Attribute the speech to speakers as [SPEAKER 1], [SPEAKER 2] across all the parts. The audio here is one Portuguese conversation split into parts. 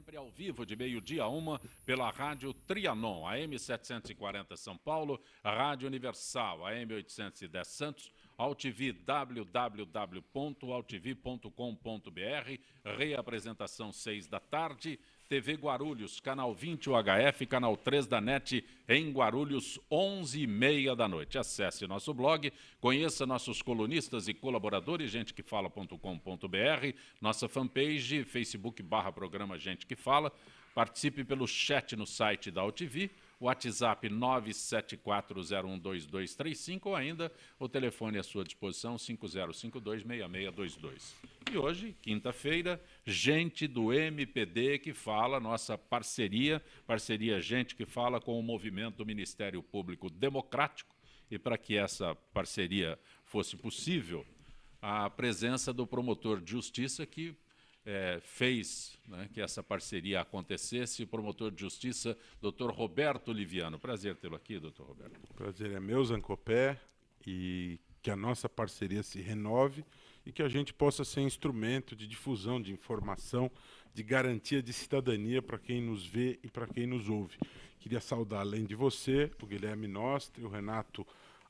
[SPEAKER 1] sempre ao vivo, de meio-dia a 1, pela Rádio Trianon, AM 740 São Paulo, a Rádio Universal, AM 810 Santos, AltV, www.altv.com.br, reapresentação 6 da tarde, TV Guarulhos, canal 20 UHF, canal 3 da NET, em Guarulhos, 11h30 da noite. Acesse nosso blog, conheça nossos colunistas e colaboradores, gentequefala.com.br, nossa fanpage, Facebook/programa Gente que Fala, participe pelo chat no site da AltV, WhatsApp 974012235 ou ainda o telefone à sua disposição 50526622. E hoje, quinta-feira, gente do MPD que fala, nossa parceria Gente que Fala com o movimento do Ministério Público Democrático, e para que essa parceria fosse possível, a presença do promotor de justiça que fez, né, que essa parceria acontecesse, o promotor de justiça, doutor Roberto Liviano. Prazer tê-lo aqui, doutor Roberto.
[SPEAKER 2] O prazer é meu, Zancopé, e que a nossa parceria se renove e que a gente possa ser instrumento de difusão de informação, de garantia de cidadania para quem nos vê e para quem nos ouve. Queria saudar, além de você, o Guilherme Nostri, o Renato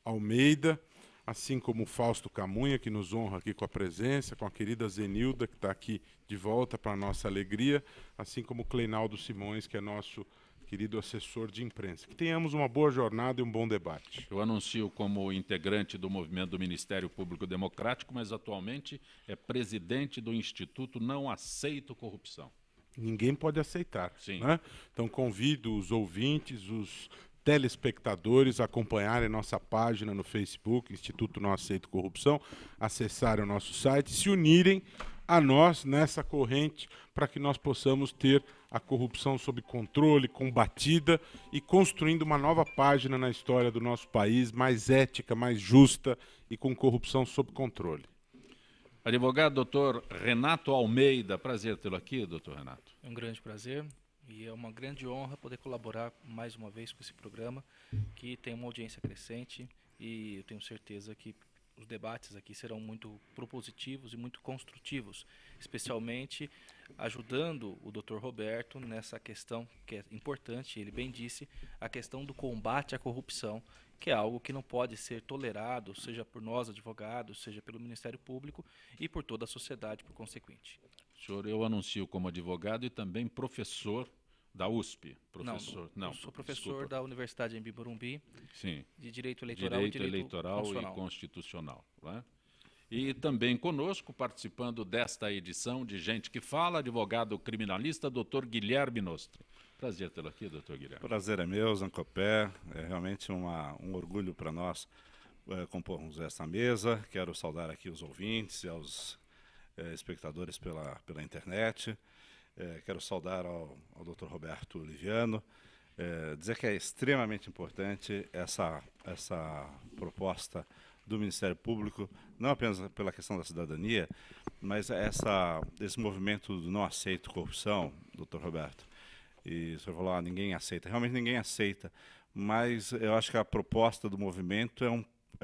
[SPEAKER 2] Almeida, assim como o Fausto Camunha, que nos honra aqui com a presença, com a querida Zenilda, que está aqui de volta para a nossa alegria, assim como o Cleinaldo Simões, que é nosso querido assessor de imprensa. Que tenhamos uma boa jornada e um bom debate.
[SPEAKER 1] Eu anuncio como integrante do movimento do Ministério Público Democrático, mas atualmente é presidente do Instituto Não Aceito Corrupção.
[SPEAKER 2] Ninguém pode aceitar.
[SPEAKER 1] Sim.
[SPEAKER 2] Né? Então convido os ouvintes, os telespectadores a acompanharem nossa página no Facebook, Instituto Não Aceito Corrupção, acessarem o nosso site, se unirem a nós nessa corrente para que nós possamos ter a corrupção sob controle, combatida e construindo uma nova página na história do nosso país, mais ética, mais justa e com corrupção sob controle.
[SPEAKER 1] Advogado doutor Renato Almeida, prazer tê-lo aqui, doutor Renato.
[SPEAKER 3] É um grande prazer. E é uma grande honra poder colaborar mais uma vez com esse programa, que tem uma audiência crescente, e eu tenho certeza que os debates aqui serão muito propositivos e muito construtivos, especialmente ajudando o Dr. Roberto nessa questão que é importante, ele bem disse, a questão do combate à corrupção, que é algo que não pode ser tolerado, seja por nós advogados, seja pelo Ministério Público e por toda a sociedade por consequente.
[SPEAKER 1] Senhor, eu anuncio como advogado e também professor da USP.
[SPEAKER 3] Professor. Não, eu sou professor da Universidade em Morumbi,
[SPEAKER 1] sim,
[SPEAKER 3] de Direito Eleitoral,
[SPEAKER 1] Direito Eleitoral e Constitucional. Né? E também conosco, participando desta edição de Gente que Fala, advogado criminalista, doutor Guilherme Nostri. Prazer tê-lo aqui, doutor Guilherme.
[SPEAKER 4] Prazer é meu, Zancopé. É realmente um orgulho para nós compormos essa mesa. Quero saudar aqui os ouvintes e aos espectadores pela internet. Quero saudar ao Dr. Roberto Liviano, dizer que é extremamente importante essa proposta do Ministério Público, não apenas pela questão da cidadania, mas esse movimento do não aceito corrupção, Dr. Roberto. E o senhor falou, ninguém aceita. Realmente ninguém aceita, mas eu acho que a proposta do movimento é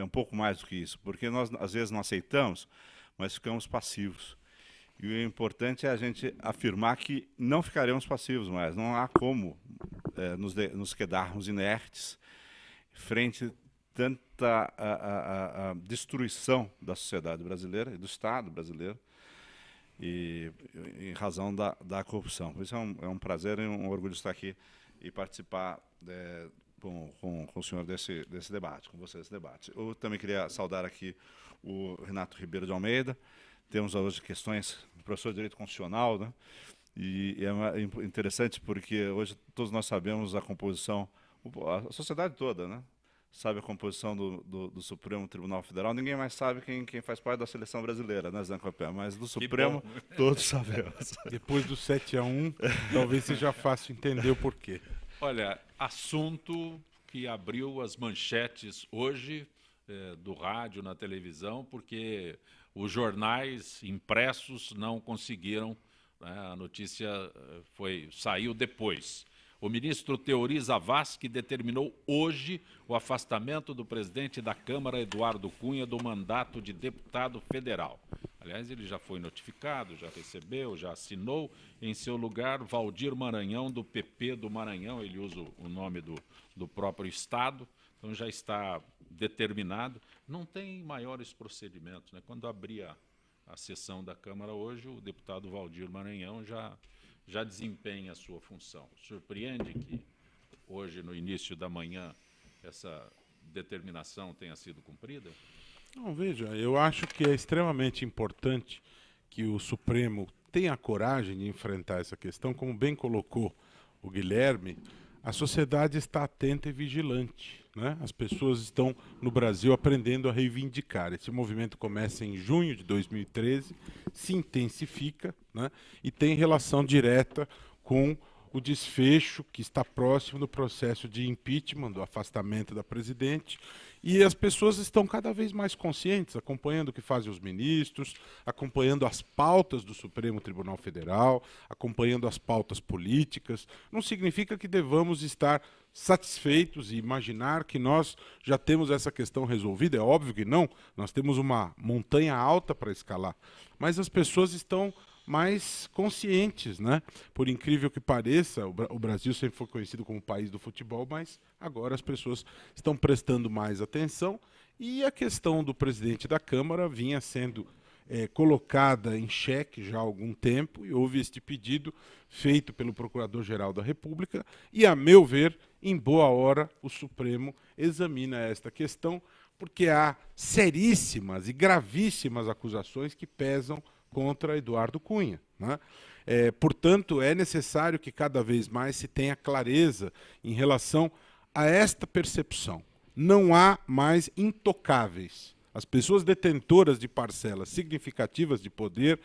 [SPEAKER 4] um pouco mais do que isso, porque nós às vezes não aceitamos, mas ficamos passivos. E o importante é a gente afirmar que não ficaremos passivos mais. Não há como nos quedarmos inertes frente a tanta a destruição da sociedade brasileira e do Estado brasileiro, e em razão da corrupção. Por isso é um prazer e um orgulho estar aqui e participar com o senhor desse debate, com você desse debate. Eu também queria saudar aqui o Renato Ribeiro de Almeida. Temos hoje questões, professor de Direito Constitucional, né? E é interessante porque hoje todos nós sabemos a composição, a sociedade toda, né? Sabe a composição do Supremo Tribunal Federal, ninguém mais sabe quem faz parte da seleção brasileira, né, Zancopé? Mas do Supremo todos sabemos.
[SPEAKER 2] Depois do 7-1, talvez seja fácil entender o porquê.
[SPEAKER 1] Olha, assunto que abriu as manchetes hoje do rádio, na televisão, porque os jornais impressos não conseguiram, né, a notícia saiu depois. O ministro Teori Zavascki determinou hoje o afastamento do presidente da Câmara, Eduardo Cunha, do mandato de deputado federal. Aliás, ele já foi notificado, já recebeu, já assinou. Em seu lugar, Valdir Maranhão, do PP do Maranhão, ele usa o nome do próprio Estado, então já está determinado. Não tem maiores procedimentos, né? Quando abrir a sessão da Câmara hoje, o deputado Valdir Maranhão já desempenha a sua função. Surpreende que hoje, no início da manhã, essa determinação tenha sido cumprida?
[SPEAKER 2] Não, veja, eu acho que é extremamente importante que o Supremo tenha a coragem de enfrentar essa questão. Como bem colocou o Guilherme, a sociedade está atenta e vigilante, né? As pessoas estão no Brasil aprendendo a reivindicar. Esse movimento começa em junho de 2013, se intensifica, né? E tem relação direta com o desfecho que está próximo do processo de impeachment, do afastamento da presidente, e as pessoas estão cada vez mais conscientes, acompanhando o que fazem os ministros, acompanhando as pautas do Supremo Tribunal Federal, acompanhando as pautas políticas. Não significa que devamos estar satisfeitos e imaginar que nós já temos essa questão resolvida. É óbvio que não, nós temos uma montanha alta para escalar, mas as pessoas estão mais conscientes, né? Por incrível que pareça, o Brasil sempre foi conhecido como o país do futebol, mas agora as pessoas estão prestando mais atenção e a questão do presidente da Câmara vinha sendo colocada em xeque já há algum tempo e houve este pedido feito pelo Procurador-Geral da República e, a meu ver, em boa hora, o Supremo examina esta questão porque há seríssimas e gravíssimas acusações que pesam contra Eduardo Cunha, né? Portanto, é necessário que cada vez mais se tenha clareza em relação a esta percepção. Não há mais intocáveis. As pessoas detentoras de parcelas significativas de poder,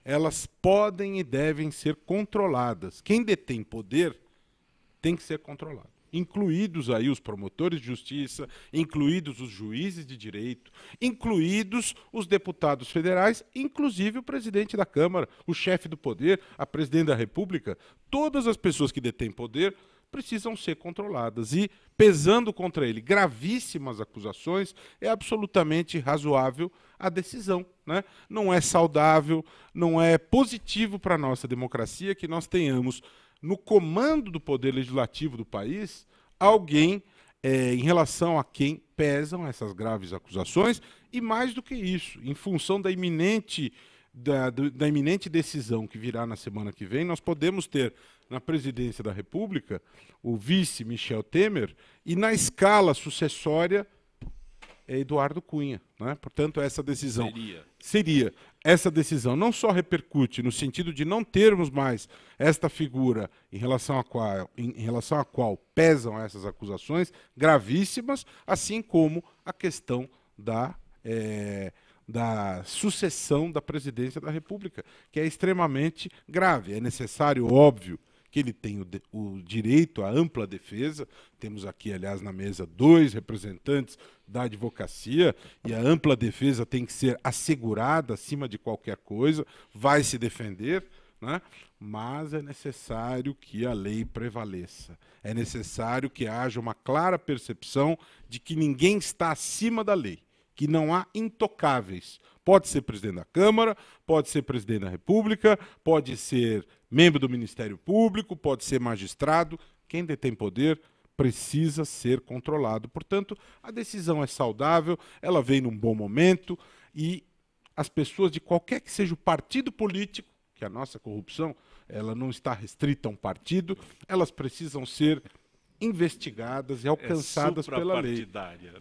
[SPEAKER 2] elas podem e devem ser controladas. Quem detém poder tem que ser controlado. Incluídos aí os promotores de justiça, incluídos os juízes de direito, incluídos os deputados federais, inclusive o presidente da Câmara, o chefe do poder, a presidente da República. Todas as pessoas que detêm poder precisam ser controladas. E, pesando contra ele gravíssimas acusações, é absolutamente razoável a decisão, né? Não é saudável, não é positivo para a nossa democracia que nós tenhamos no comando do poder legislativo do país, alguém em relação a quem pesam essas graves acusações e, mais do que isso, em função da iminente decisão que virá na semana que vem, nós podemos ter na presidência da República o vice Michel Temer e na escala sucessória Eduardo Cunha, né? Portanto, essa decisão seria essa decisão não só repercute no sentido de não termos mais esta figura em relação a qual pesam essas acusações gravíssimas, assim como a questão da sucessão da presidência da República, que é extremamente grave. É necessário, óbvio, que ele tem o direito à ampla defesa. Temos aqui, aliás, na mesa 2 representantes da advocacia, e a ampla defesa tem que ser assegurada acima de qualquer coisa, vai se defender, né? Mas é necessário que a lei prevaleça. É necessário que haja uma clara percepção de que ninguém está acima da lei, que não há intocáveis. Pode ser presidente da Câmara, pode ser presidente da República, pode ser membro do Ministério Público, pode ser magistrado. Quem detém poder precisa ser controlado. Portanto, a decisão é saudável, ela vem num bom momento e as pessoas de qualquer que seja o partido político, que a nossa corrupção ela não está restrita a um partido, elas precisam ser investigadas e alcançadas pela lei.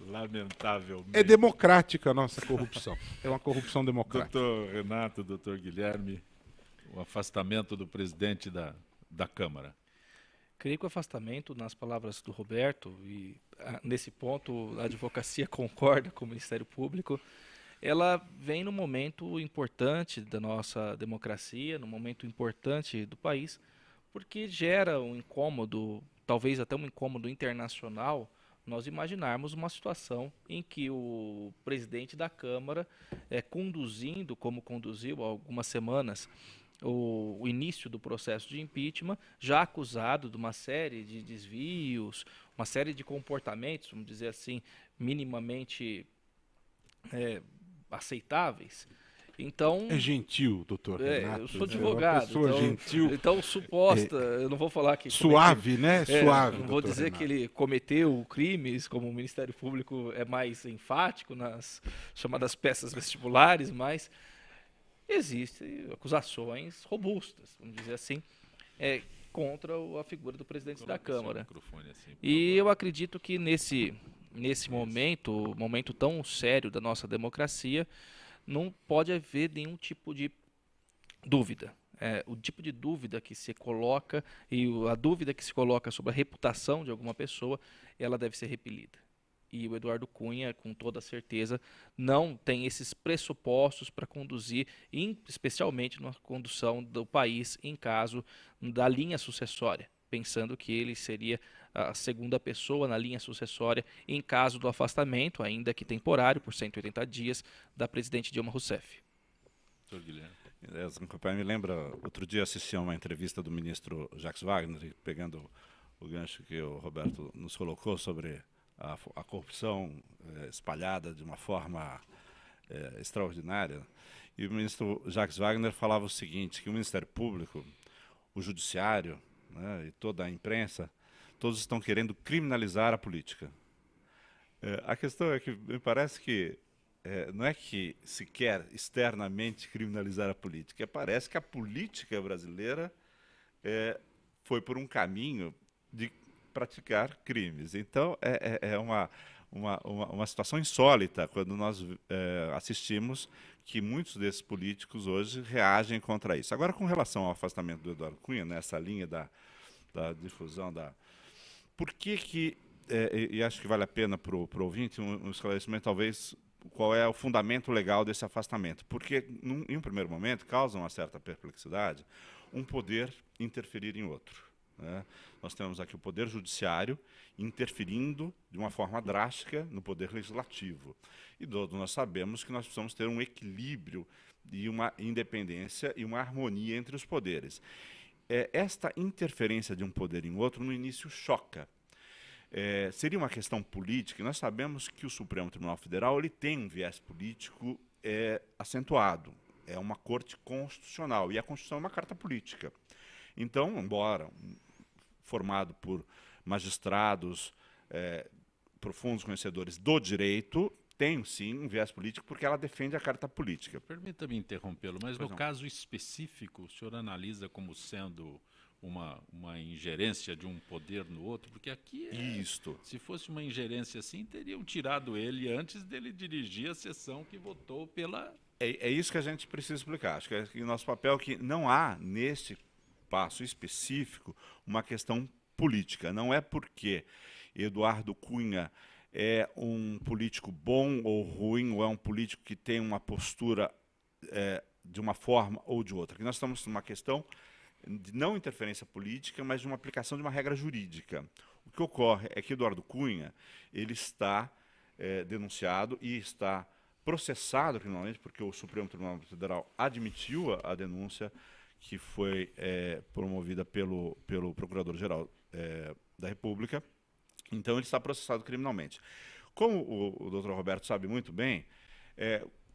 [SPEAKER 1] Lamentavelmente.
[SPEAKER 2] É democrática a nossa corrupção. É uma corrupção democrática.
[SPEAKER 1] Doutor Renato, doutor Guilherme, o afastamento do presidente da Câmara.
[SPEAKER 3] Creio que o afastamento, nas palavras do Roberto, e nesse ponto a advocacia concorda com o Ministério Público, ela vem num momento importante da nossa democracia, num momento importante do país, porque gera um incômodo, talvez até um incômodo internacional, nós imaginarmos uma situação em que o presidente da Câmara, conduzindo, como conduziu há algumas semanas, o início do processo de impeachment, já acusado de uma série de desvios, uma série de comportamentos, vamos dizer assim, minimamente aceitáveis. Então,
[SPEAKER 2] É gentil, doutor Renato.
[SPEAKER 3] eu sou advogado,
[SPEAKER 2] É uma pessoa gentil.
[SPEAKER 3] então suposta, eu não vou falar que
[SPEAKER 2] suave, né? Suave.
[SPEAKER 3] não vou dizer
[SPEAKER 2] Renato.
[SPEAKER 3] que ele cometeu crimes, como o Ministério Público é mais enfático nas chamadas peças vestibulares, mas existem acusações robustas, vamos dizer assim, contra a figura do presidente da Câmara. E eu acredito que nesse momento tão sério da nossa democracia, não pode haver nenhum tipo de dúvida. O tipo de dúvida que se coloca e a dúvida que se coloca sobre a reputação de alguma pessoa, ela deve ser repelida. E o Eduardo Cunha, com toda certeza, não tem esses pressupostos para conduzir, especialmente na condução do país em caso da linha sucessória, pensando que ele seria a segunda pessoa na linha sucessória em caso do afastamento, ainda que temporário, por 180 dias, da presidente Dilma Rousseff.
[SPEAKER 4] Doutor Guilherme. Me lembra, outro dia assisti a uma entrevista do ministro Jacques Wagner, pegando o gancho que o Roberto nos colocou sobre a corrupção espalhada de uma forma extraordinária. E o ministro Jacques Wagner falava o seguinte, que o Ministério Público, o Judiciário, né, e toda a imprensa, todos estão querendo criminalizar a política. A questão é que me parece que não é que se quer externamente criminalizar a política, parece que a política brasileira foi por um caminho de praticar crimes. Então, é uma situação insólita quando nós assistimos que muitos desses políticos hoje reagem contra isso. Agora, com relação ao afastamento do Eduardo Cunha, nessa linha da difusão da... Por que e acho que vale a pena para o ouvinte um esclarecimento, talvez, qual é o fundamento legal desse afastamento? Porque, em um primeiro momento, causa uma certa perplexidade um poder interferir em outro, né? Nós temos aqui o Poder Judiciário interferindo de uma forma drástica no Poder Legislativo. E todos nós sabemos que nós precisamos ter um equilíbrio e uma independência e uma harmonia entre os poderes. Esta interferência de um poder em outro, no início, choca. Seria uma questão política, e nós sabemos que o Supremo Tribunal Federal ele tem um viés político acentuado. É uma corte constitucional, e a Constituição é uma carta política. Então, embora formado por magistrados profundos conhecedores do direito, tem sim um viés político, porque ela defende a carta política.
[SPEAKER 1] Permita-me interrompê-lo, mas no caso específico, o senhor analisa como sendo uma ingerência de um poder no outro? Porque aqui, se fosse uma ingerência assim, teriam tirado ele antes dele dirigir a sessão que votou pela...
[SPEAKER 4] É isso que a gente precisa explicar. Acho que é o nosso papel é que não há, neste passo específico, uma questão política. Não é porque Eduardo Cunha é um político bom ou ruim, ou é um político que tem uma postura de uma forma ou de outra. Aqui nós estamos numa questão de não interferência política, mas de uma aplicação de uma regra jurídica. O que ocorre é que Eduardo Cunha ele está denunciado e está processado criminalmente, porque o Supremo Tribunal Federal admitiu a denúncia que foi promovida pelo Procurador-Geral da República. Então, ele está processado criminalmente. Como o doutor Roberto sabe muito bem,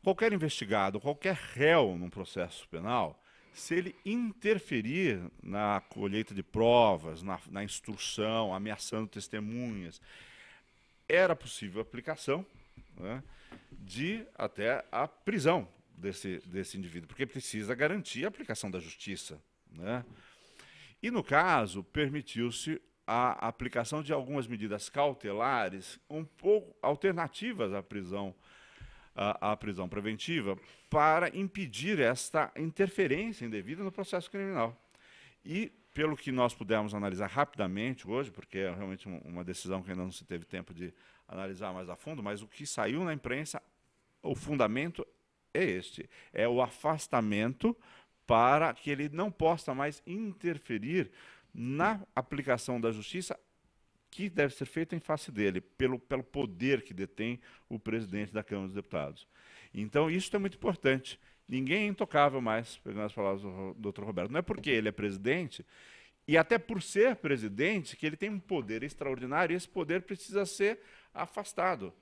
[SPEAKER 4] qualquer investigado, qualquer réu num processo penal, se ele interferir na colheita de provas, na instrução, ameaçando testemunhas, era possível a aplicação, né, de até a prisão desse indivíduo, porque precisa garantir a aplicação da justiça, né? E, no caso, permitiu-se a aplicação de algumas medidas cautelares um pouco alternativas à prisão preventiva para impedir esta interferência indevida no processo criminal. E, pelo que nós pudemos analisar rapidamente hoje, porque é realmente uma decisão que ainda não se teve tempo de analisar mais a fundo, mas o que saiu na imprensa, o fundamento é este, é o afastamento para que ele não possa mais interferir na aplicação da justiça que deve ser feita em face dele, pelo poder que detém o presidente da Câmara dos Deputados. Então, isso é muito importante. Ninguém é intocável mais, pegando as palavras do Dr. Roberto. Não é porque ele é presidente, e até por ser presidente, que ele tem um poder extraordinário, e esse poder precisa ser afastado.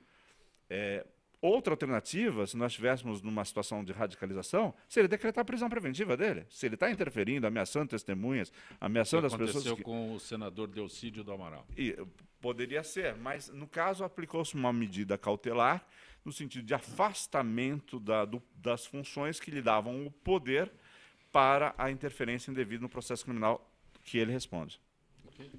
[SPEAKER 4] Outra alternativa, se nós estivéssemos numa situação de radicalização, seria decretar a prisão preventiva dele. Se ele está interferindo, ameaçando testemunhas, ameaçando as pessoas...
[SPEAKER 1] Aconteceu com o senador Delcídio do Amaral.
[SPEAKER 4] Poderia ser, mas no caso aplicou-se uma medida cautelar no sentido de afastamento das funções que lhe davam o poder para a interferência indevida no processo criminal que ele responde.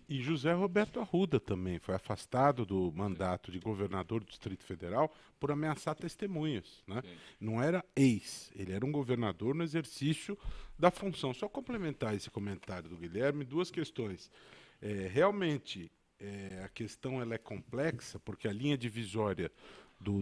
[SPEAKER 2] E José Roberto Arruda também foi afastado do mandato de governador do Distrito Federal por ameaçar testemunhas, né? Não era ele era um governador no exercício da função. Só complementar esse comentário do Guilherme, duas questões. Realmente, a questão ela é complexa, porque a linha divisória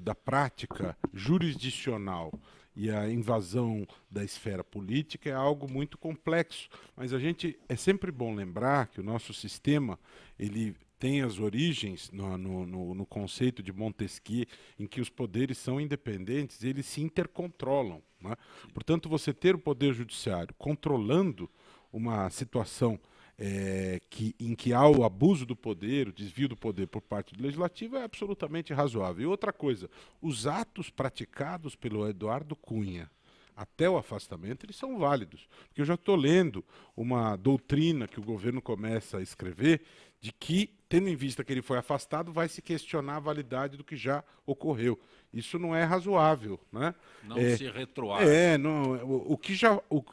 [SPEAKER 2] da prática jurisdicional e a invasão da esfera política é algo muito complexo. Mas é sempre bom lembrar que o nosso sistema ele tem as origens no conceito de Montesquieu, em que os poderes são independentes, eles se intercontrolam, né? Portanto, você ter o poder judiciário controlando uma situação em que há o abuso do poder, o desvio do poder por parte do legislativo é absolutamente razoável. E outra coisa, os atos praticados pelo Eduardo Cunha até o afastamento, eles são válidos. Porque eu já estou lendo uma doutrina que o governo começa a escrever de que, tendo em vista que ele foi afastado, vai se questionar a validade do que já ocorreu. Isso não é razoável, né?
[SPEAKER 1] Não se retroage.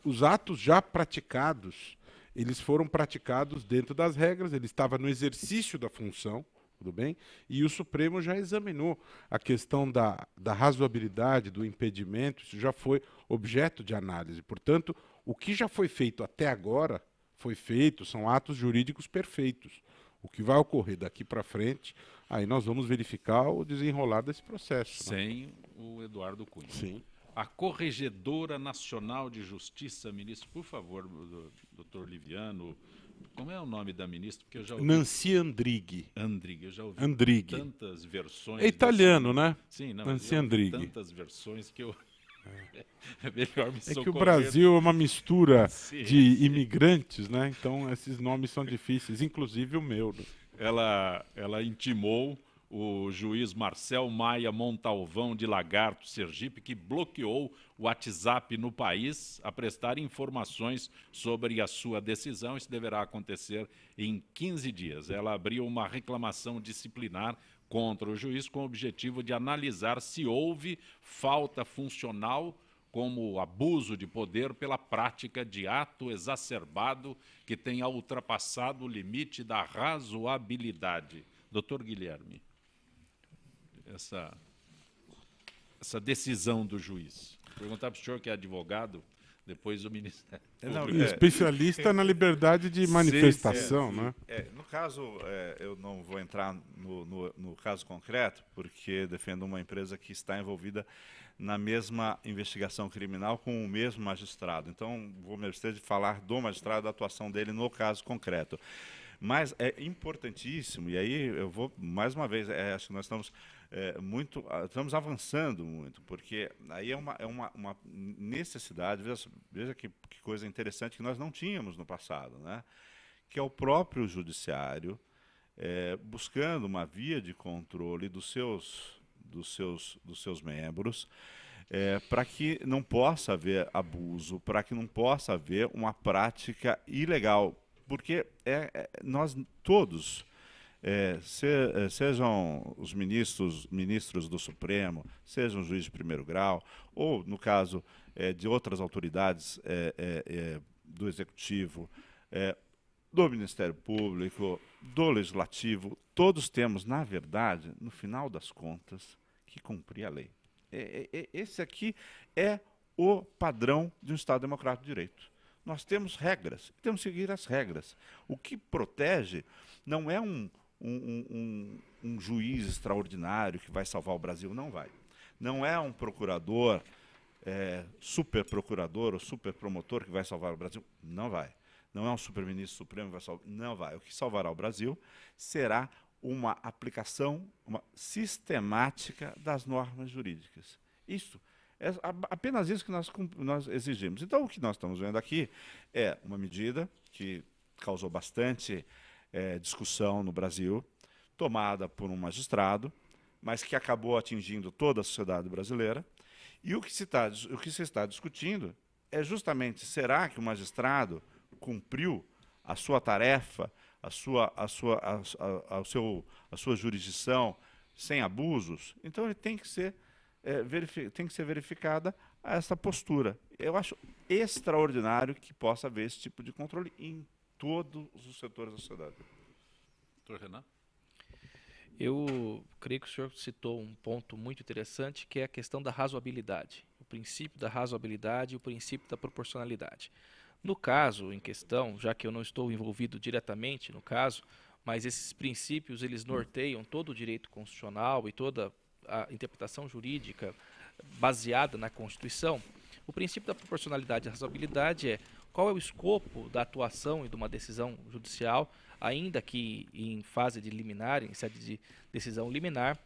[SPEAKER 2] Os atos já praticados, eles foram praticados dentro das regras, ele estava no exercício da função, tudo bem? E o Supremo já examinou a questão da razoabilidade, do impedimento, isso já foi objeto de análise. Portanto, o que já foi feito até agora, foi feito, são atos jurídicos perfeitos. O que vai ocorrer daqui para frente, aí nós vamos verificar o desenrolar desse processo.
[SPEAKER 1] Sem o Eduardo Cunha.
[SPEAKER 2] Sim.
[SPEAKER 1] A Corregedora Nacional de Justiça, ministro, por favor, doutor Liviano, como é o nome da ministra? Porque eu já ouvi...
[SPEAKER 2] Nancy Andrighi.
[SPEAKER 1] Eu já ouvi
[SPEAKER 2] Andrighi.
[SPEAKER 1] Tantas versões.
[SPEAKER 2] É italiano, né?
[SPEAKER 1] Sim, não.
[SPEAKER 2] Nancy Andrighi.
[SPEAKER 1] Tantas versões que eu... É melhor me socorrer.
[SPEAKER 2] É que o Brasil é uma mistura
[SPEAKER 1] Sim.
[SPEAKER 2] de imigrantes, né? Então esses nomes são difíceis, inclusive o meu. Né?
[SPEAKER 1] Ela intimou o juiz Marcel Maia Montalvão de Lagarto, Sergipe, que bloqueou o WhatsApp no país a prestar informações sobre a sua decisão. Isso deverá acontecer em 15 dias. Ela abriu uma reclamação disciplinar contra o juiz com o objetivo de analisar se houve falta funcional como abuso de poder pela prática de ato exacerbado que tenha ultrapassado o limite da razoabilidade. Doutor Guilherme, essa decisão do juiz. Vou perguntar para o senhor que é advogado, depois o Ministério Público.
[SPEAKER 2] Especialista na liberdade de manifestação,
[SPEAKER 4] sim.
[SPEAKER 2] Né?
[SPEAKER 4] No caso, eu não vou entrar no caso concreto, porque defendo uma empresa que está envolvida na mesma investigação criminal com o mesmo magistrado. Então, vou me abster de falar do magistrado, da atuação dele no caso concreto. Mas é importantíssimo, e aí eu vou, mais uma vez, acho que nós estamos avançando muito, porque aí é uma necessidade, veja que coisa interessante que nós não tínhamos no passado, né? Que é o próprio judiciário buscando uma via de controle dos seus membros, para que não possa haver abuso, para que não possa haver uma prática ilegal. Porque nós todos, sejam os ministros do Supremo, sejam os juízes de primeiro grau, ou, no caso, de outras autoridades do Executivo, do Ministério Público, do Legislativo, todos temos, na verdade, no final das contas, que cumprir a lei. Esse aqui é o padrão de um Estado democrático de direito. Nós temos regras, temos que seguir as regras. O que protege não é um juiz extraordinário que vai salvar o Brasil, não vai. Não é um procurador, super procurador ou super promotor que vai salvar o Brasil, não vai. Não é um super-ministro supremo que vai salvar, não vai. O que salvará o Brasil será uma aplicação sistemática das normas jurídicas. Isso É apenas isso que nós exigimos. Então, o que nós estamos vendo aqui é uma medida que causou bastante discussão no Brasil, tomada por um magistrado, mas que acabou atingindo toda a sociedade brasileira. E o que se está discutindo é justamente, será que o magistrado cumpriu a sua tarefa, a sua jurisdição sem abusos? Então, ele tem que ser verificada essa postura. Eu acho extraordinário que possa haver esse tipo de controle em todos os setores da sociedade.
[SPEAKER 1] Doutor Renan?
[SPEAKER 3] Eu creio que o senhor citou um ponto muito interessante, que é a questão da razoabilidade. O princípio da razoabilidade e o princípio da proporcionalidade. No caso em questão, já que eu não estou envolvido diretamente no caso, mas esses princípios eles norteiam todo o direito constitucional e toda a interpretação jurídica baseada na Constituição. O princípio da proporcionalidade e razoabilidade é qual é o escopo da atuação e de uma decisão judicial, ainda que em fase de liminar, em sede de decisão liminar,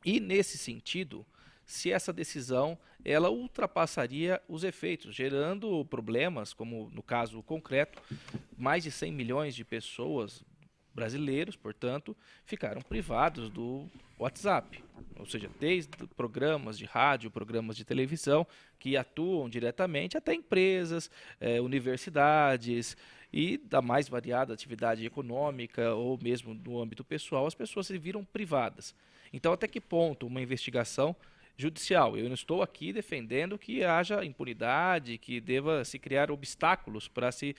[SPEAKER 3] e nesse sentido, se essa decisão ela ultrapassaria os efeitos, gerando problemas, como no caso concreto, mais de 100 milhões de pessoas brasileiros, portanto, ficaram privados do WhatsApp, ou seja, desde programas de rádio, programas de televisão que atuam diretamente, até empresas, universidades e da mais variada atividade econômica ou mesmo no âmbito pessoal, as pessoas se viram privadas. Então, até que ponto uma investigação judicial? Eu não estou aqui defendendo que haja impunidade, que deva se criar obstáculos para se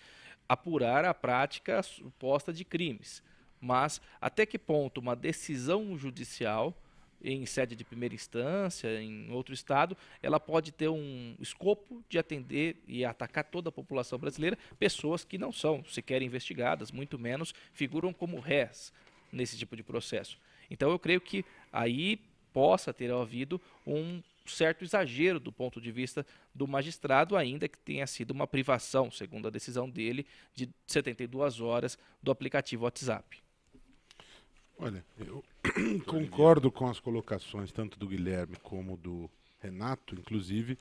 [SPEAKER 3] apurar a prática suposta de crimes. Mas até que ponto uma decisão judicial em sede de primeira instância, em outro estado, ela pode ter um escopo de atender e atacar toda a população brasileira, pessoas que não são sequer investigadas, muito menos figuram como réis nesse tipo de processo. Então eu creio que aí possa ter havido um certo exagero do ponto de vista do magistrado, ainda que tenha sido uma privação, segundo a decisão dele, de 72 horas do aplicativo WhatsApp.
[SPEAKER 2] Olha, eu concordo com as colocações tanto do Guilherme como do Renato, inclusive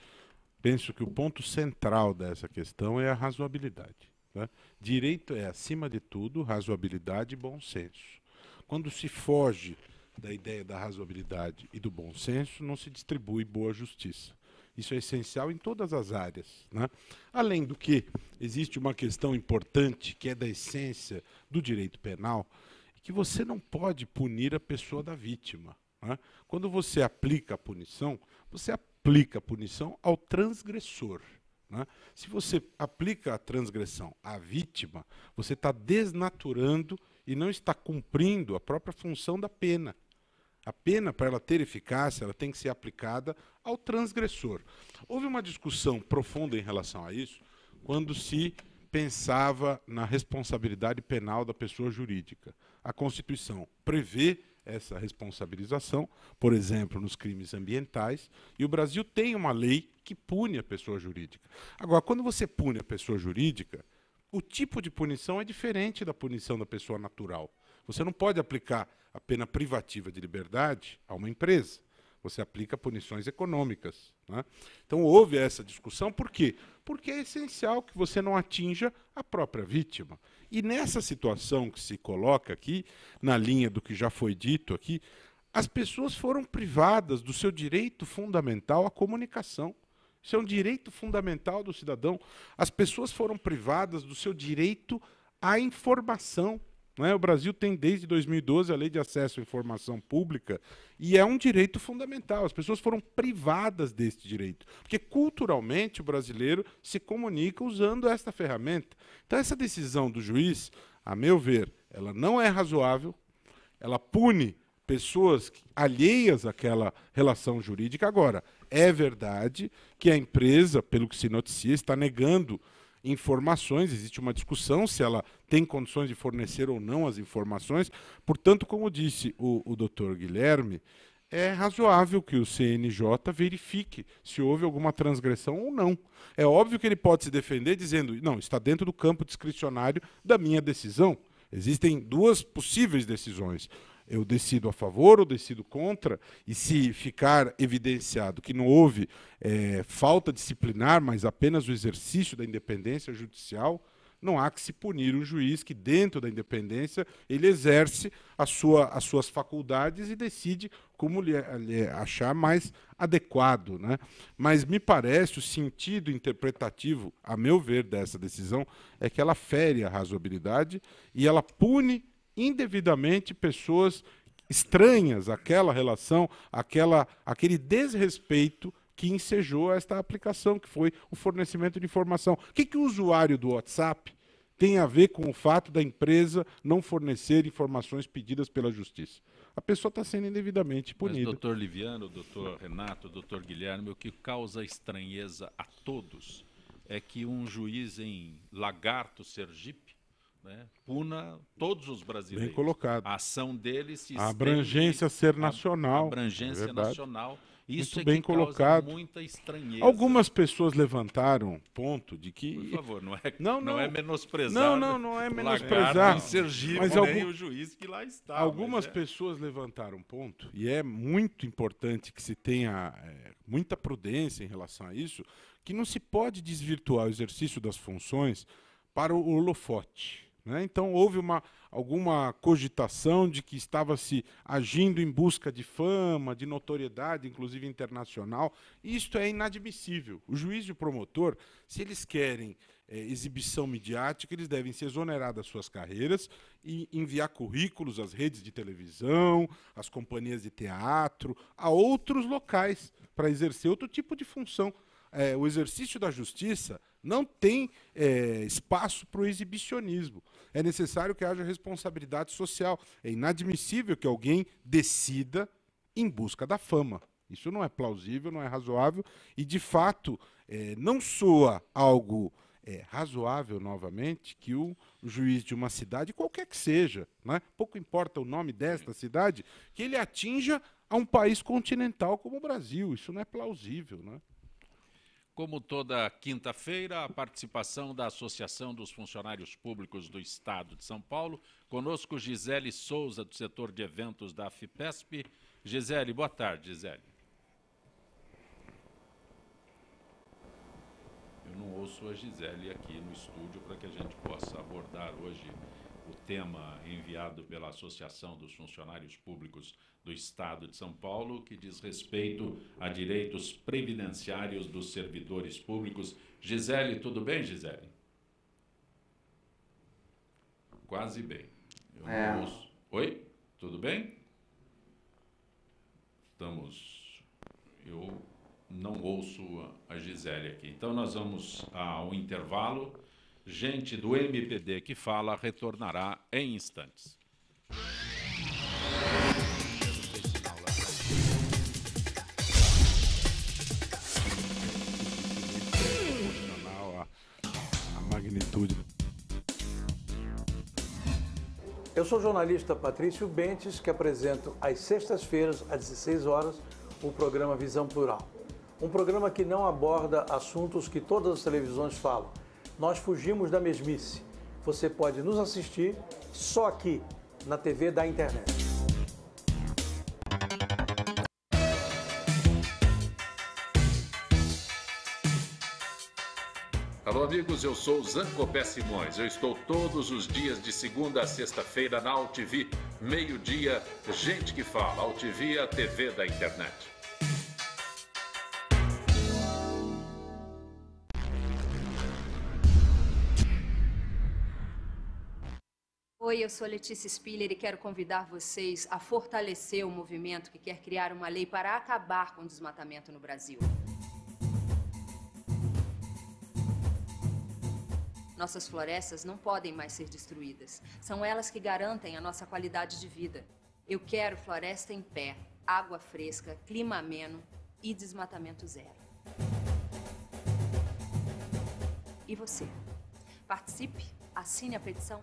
[SPEAKER 2] penso que o ponto central dessa questão é a razoabilidade. Tá? Direito é, acima de tudo, razoabilidade e bom senso. Quando se foge da ideia da razoabilidade e do bom senso, não se distribui boa justiça. Isso é essencial em todas as áreas, né? Além do que, existe uma questão importante, que é da essência do direito penal, que você não pode punir a pessoa da vítima, né? Quando você aplica a punição ao transgressor, né? Se você aplica a transgressão à vítima, você está desnaturando e não está cumprindo a própria função da pena. A pena, para ela ter eficácia, ela tem que ser aplicada ao transgressor. Houve uma discussão profunda em relação a isso quando se pensava na responsabilidade penal da pessoa jurídica. A Constituição prevê essa responsabilização, por exemplo, nos crimes ambientais, e o Brasil tem uma lei que pune a pessoa jurídica. Agora, quando você pune a pessoa jurídica, o tipo de punição é diferente da punição da pessoa natural. Você não pode aplicar a pena privativa de liberdade a uma empresa. Você aplica punições econômicas, né? Então houve essa discussão. Por quê? Porque é essencial que você não atinja a própria vítima. E nessa situação que se coloca aqui, na linha do que já foi dito aqui, as pessoas foram privadas do seu direito fundamental à comunicação. Isso é um direito fundamental do cidadão. As pessoas foram privadas do seu direito à informação. Não é? O Brasil tem desde 2012 a Lei de Acesso à Informação Pública e é um direito fundamental. As pessoas foram privadas desse direito, porque culturalmente o brasileiro se comunica usando esta ferramenta. Então essa decisão do juiz, a meu ver, ela não é razoável, ela pune pessoas alheias àquela relação jurídica. Agora, é verdade que a empresa, pelo que se noticia, está negando informações, existe uma discussão se ela tem condições de fornecer ou não as informações. Portanto, como disse o doutor Guilherme, é razoável que o CNJ verifique se houve alguma transgressão ou não. É óbvio que ele pode se defender dizendo, não, está dentro do campo discricionário da minha decisão. Existem duas possíveis decisões. eu decido a favor ou decido contra, e se ficar evidenciado que não houve falta disciplinar, mas apenas o exercício da independência judicial, não há que se punir um juiz que, dentro da independência, ele exerce as suas faculdades e decide como lhe achar mais adequado, né? Mas me parece o sentido interpretativo, a meu ver, dessa decisão é que ela fere a razoabilidade e ela pune indevidamente pessoas estranhas àquela relação, aquele desrespeito que ensejou esta aplicação, que foi o fornecimento de informação. O que o usuário do WhatsApp tem a ver com o fato da empresa não fornecer informações pedidas pela Justiça? A pessoa está sendo indevidamente punida.
[SPEAKER 1] Mas, doutor Liviano, doutor Renato, doutor Guilherme, o que causa estranheza a todos é que um juiz em Lagarto, Sergipe, né, puna todos os brasileiros.
[SPEAKER 2] Bem colocado.
[SPEAKER 1] A ação deles se
[SPEAKER 2] a abrangência ser nacional.
[SPEAKER 1] A abrangência nacional. Isso
[SPEAKER 2] muito bem colocado.
[SPEAKER 1] Muita estranheza.
[SPEAKER 2] Algumas pessoas levantaram ponto de que...
[SPEAKER 1] Por favor, não é menosprezar.
[SPEAKER 2] Não é menosprezar.
[SPEAKER 1] Sergipe,
[SPEAKER 2] mas
[SPEAKER 1] nem o juiz que lá está.
[SPEAKER 2] Algumas pessoas levantaram ponto, e é muito importante que se tenha muita prudência em relação a isso, que não se pode desvirtuar o exercício das funções para o holofote. Né? Então, houve alguma cogitação de que estava se agindo em busca de fama, de notoriedade, inclusive internacional. Isto é inadmissível. O juiz e o promotor, se eles querem exibição midiática, eles devem se exonerar das suas carreiras e enviar currículos às redes de televisão, às companhias de teatro, a outros locais, para exercer outro tipo de função. O exercício da justiça não tem espaço para o exibicionismo. É necessário que haja responsabilidade social. É inadmissível que alguém decida em busca da fama. Isso não é plausível, não é razoável e, de fato, não soa algo razoável, novamente, que o juiz de uma cidade, qualquer que seja, né, pouco importa o nome desta cidade, que ele atinja a um país continental como o Brasil. Isso não é plausível, né?
[SPEAKER 1] Como toda quinta-feira, a participação da Associação dos Funcionários Públicos do Estado de São Paulo. Conosco, Gisele Souza, do setor de eventos da AFIPESP. Gisele, boa tarde, Gisele. Eu não ouço a Gisele aqui no estúdio para que a gente possa abordar hoje o tema enviado pela Associação dos Funcionários Públicos do Estado de São Paulo, que diz respeito a direitos previdenciários dos servidores públicos. Gisele, tudo bem, Gisele? Quase bem. Eu não ouço. Oi? Tudo bem? Eu não ouço a Gisele aqui. Então nós vamos ao intervalo. Gente do MPD que fala retornará em instantes.
[SPEAKER 2] A magnitude.
[SPEAKER 5] Eu sou o jornalista Patrício Bentes, que apresento às sextas-feiras, às 16 horas, o programa Visão Plural. Um programa que não aborda assuntos que todas as televisões falam. Nós fugimos da mesmice. Você pode nos assistir só aqui, na TV da internet.
[SPEAKER 1] Alô, amigos, eu sou Zancopé Simões. Eu estou todos os dias de segunda a sexta-feira na AltV, meio-dia, Gente que Fala, AltV, a TV da internet.
[SPEAKER 6] Oi, eu sou Letícia Spiller e quero convidar vocês a fortalecer o movimento que quer criar uma lei para acabar com o desmatamento no Brasil. Nossas florestas não podem mais ser destruídas. São elas que garantem a nossa qualidade de vida. Eu quero floresta em pé, água fresca, clima ameno e desmatamento zero. E você? Participe, assine a petição.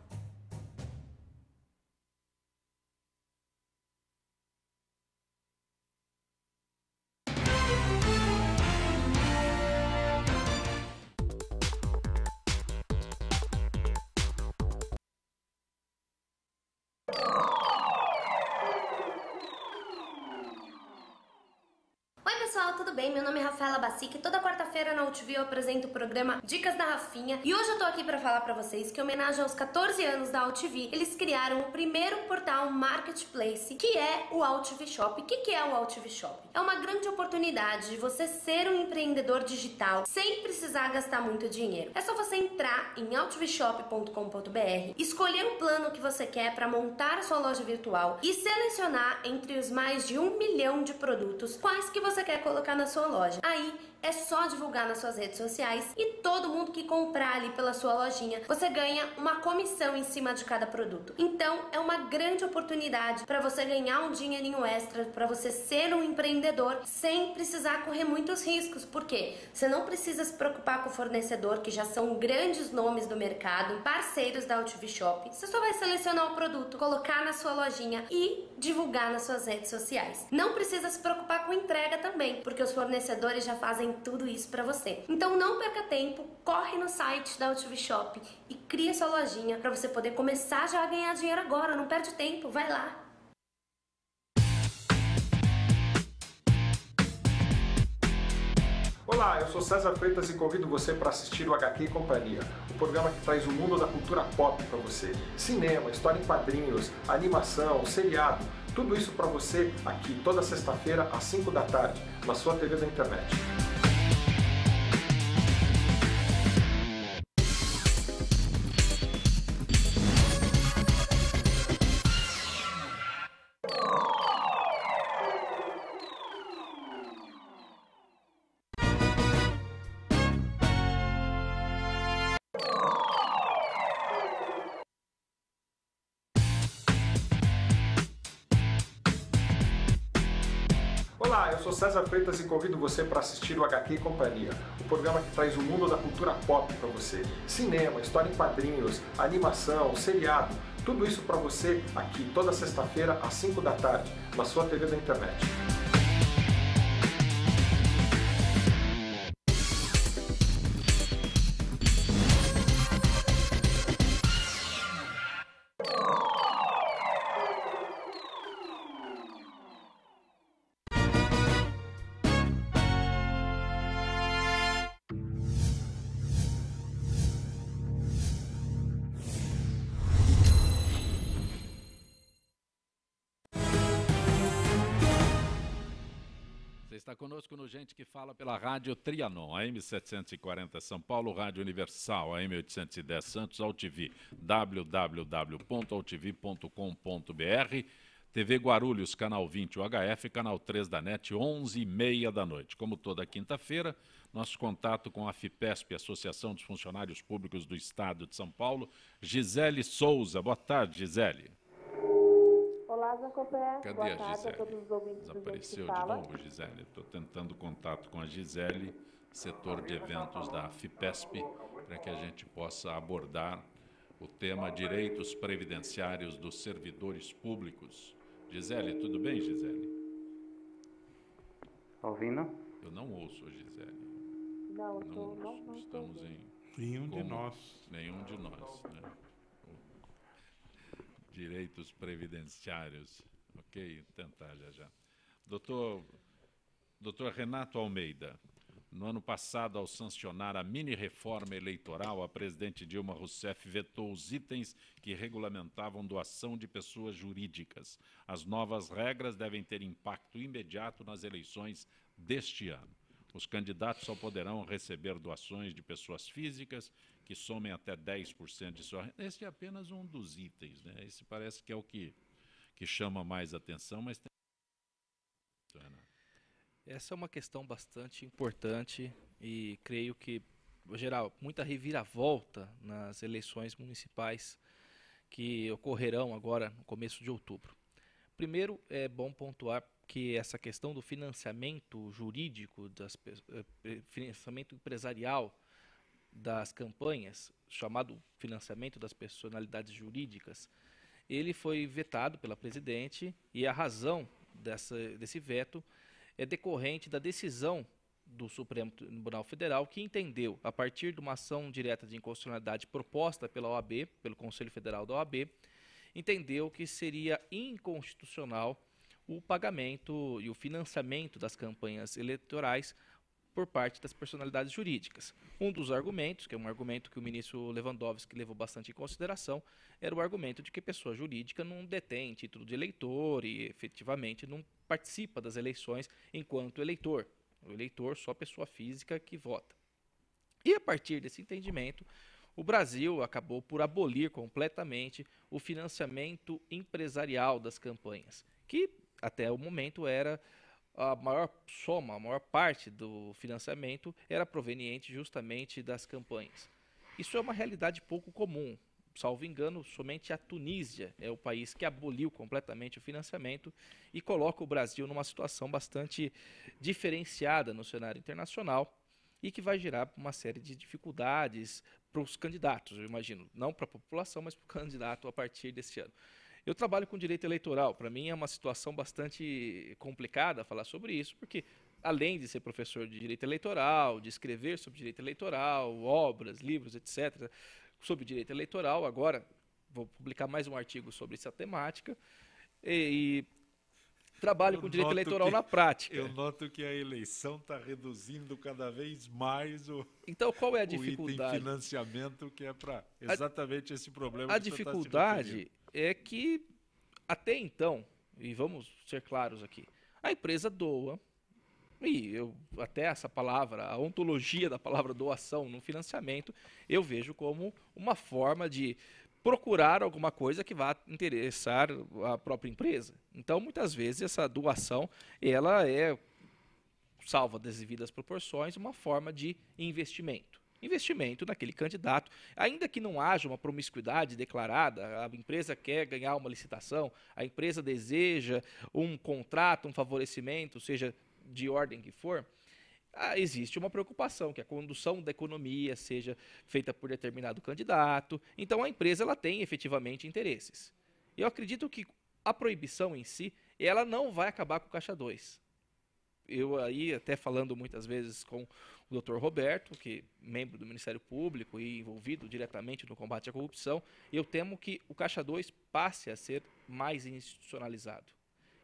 [SPEAKER 7] tudo bem? Meu nome é Rafaela Bacic. Toda quarta-feira na UTV eu apresento o programa Dicas da Rafinha. E hoje eu tô aqui pra falar pra vocês que, em homenagem aos 14 anos da UTV, eles criaram o primeiro portal marketplace, que é o UTV Shop. O que é o UTV Shop? É uma grande oportunidade de você ser um empreendedor digital sem precisar gastar muito dinheiro. É só você entrar em outvshop.com.br, escolher o plano que você quer para montar a sua loja virtual e selecionar entre os mais de 1 milhão de produtos quais que você quer colocar na sua loja. Aí é só divulgar nas suas redes sociais e todo mundo que comprar ali pela sua lojinha, você ganha uma comissão em cima de cada produto. Então é uma grande oportunidade para você ganhar um dinheirinho extra, para você ser um empreendedor sem precisar correr muitos riscos. Por quê? Você não precisa se preocupar com o fornecedor, que já são grandes nomes do mercado, parceiros da UTV Shop. Você só vai selecionar o produto, colocar na sua lojinha e divulgar nas suas redes sociais. Não precisa se preocupar com entrega também, porque os fornecedores já fazem tudo isso para você. Então não perca tempo, corre no site da UTV Shop e cria sua lojinha para você poder começar já a ganhar dinheiro agora. Não perde tempo, vai lá.
[SPEAKER 8] Olá, eu sou César Freitas e convido você para assistir o HQ e Companhia, o programa que traz o mundo da cultura pop para você. Cinema, história em quadrinhos, animação, seriado, tudo isso para você aqui toda sexta-feira às 5 da tarde, na sua TV da internet. Olá, eu sou César Freitas e convido você para assistir o HQ e Companhia, o programa que traz o mundo da cultura pop para você. Cinema, história em quadrinhos, animação, seriado, tudo isso para você aqui toda sexta-feira às 5 da tarde, na sua TV da internet.
[SPEAKER 1] Está conosco no Gente que Fala pela Rádio Trianon, AM 740 São Paulo, Rádio Universal, AM 810 Santos, AuTV, www.altv.com.br, TV Guarulhos, canal 20 UHF, canal 3 da NET, 11h30 da noite. Como toda quinta-feira, nosso contato com a FIPESP, Associação dos Funcionários Públicos do Estado de São Paulo, Gisele Souza. Boa tarde, Gisele.
[SPEAKER 9] Olá, Zacopé.
[SPEAKER 1] Cadê
[SPEAKER 9] Boa
[SPEAKER 1] a
[SPEAKER 9] tarde
[SPEAKER 1] Gisele?
[SPEAKER 9] a todos os ouvintes do Gente
[SPEAKER 1] Desapareceu
[SPEAKER 9] que
[SPEAKER 1] de
[SPEAKER 9] Fala.
[SPEAKER 1] novo, Gisele. Estou tentando contato com a Gisele, setor de eventos da FIPESP, para que a gente possa abordar o tema direitos previdenciários dos servidores públicos. Gisele, tudo bem, Gisele?
[SPEAKER 10] Ouvindo?
[SPEAKER 1] Eu não ouço a Gisele.
[SPEAKER 9] Não,
[SPEAKER 1] Não estamos em...
[SPEAKER 2] Nenhum de nós.
[SPEAKER 1] Nenhum de nós, né? Direitos previdenciários, ok? Tentar já. Doutor Renato Almeida, no ano passado, ao sancionar a mini-reforma eleitoral, a presidente Dilma Rousseff vetou os itens que regulamentavam doação de pessoas jurídicas. As novas regras devem ter impacto imediato nas eleições deste ano. Os candidatos só poderão receber doações de pessoas físicas que somem até 10% de sua renda. Esse é apenas um dos itens, né? Esse parece que é o que chama mais atenção, mas tem...
[SPEAKER 3] Essa é uma questão bastante importante e creio que gerar muita reviravolta nas eleições municipais que ocorrerão agora no começo de outubro. Primeiro, é bom pontuar que essa questão do financiamento jurídico, financiamento empresarial das campanhas, chamado financiamento das personalidades jurídicas, ele foi vetado pela presidente e a razão desse veto é decorrente da decisão do Supremo Tribunal Federal, que entendeu, a partir de uma ação direta de inconstitucionalidade proposta pela OAB, pelo Conselho Federal da OAB, entendeu que seria inconstitucional o pagamento e o financiamento das campanhas eleitorais por parte das personalidades jurídicas. Um dos argumentos, que é um argumento que o ministro Lewandowski levou bastante em consideração, era o argumento de que pessoa jurídica não detém título de eleitor e efetivamente não participa das eleições enquanto eleitor. O eleitor só pessoa física que vota. E a partir desse entendimento, o Brasil acabou por abolir completamente o financiamento empresarial das campanhas, que até o momento era a maior soma, a maior parte do financiamento era proveniente justamente das campanhas. Isso é uma realidade pouco comum. Salvo engano, somente a Tunísia é o país que aboliu completamente o financiamento e coloca o Brasil numa situação bastante diferenciada no cenário internacional e que vai gerar uma série de dificuldades para os candidatos, eu imagino. Não para a população, mas para o candidato a partir desse ano. Eu trabalho com direito eleitoral. Para mim é uma situação bastante complicada falar sobre isso, porque além de ser professor de direito eleitoral, de escrever sobre direito eleitoral, obras, livros, etc., sobre direito eleitoral, agora vou publicar mais um artigo sobre essa temática e trabalho com direito eleitoral na prática.
[SPEAKER 1] Eu noto que a eleição está reduzindo cada vez mais
[SPEAKER 3] então, qual é a
[SPEAKER 1] o
[SPEAKER 3] dificuldade?
[SPEAKER 1] item financiamento, que é para exatamente esse problema.
[SPEAKER 3] A dificuldade é que, até então, e vamos ser claros aqui, a empresa doa, e até essa palavra, a ontologia da palavra doação no financiamento, eu vejo como uma forma de procurar alguma coisa que vá interessar a própria empresa. Então, muitas vezes, essa doação, ela é, salvo das devidas proporções, uma forma de investimento. Investimento naquele candidato, ainda que não haja uma promiscuidade declarada, a empresa quer ganhar uma licitação, a empresa deseja um contrato, um favorecimento, seja de ordem que for, existe uma preocupação que a condução da economia seja feita por determinado candidato. Então a empresa ela tem efetivamente interesses. Eu acredito que a proibição em si, ela não vai acabar com o Caixa 2. Eu aí até falando muitas vezes com o Dr. Roberto, que é membro do Ministério Público e envolvido diretamente no combate à corrupção, eu temo que o Caixa 2 passe a ser mais institucionalizado.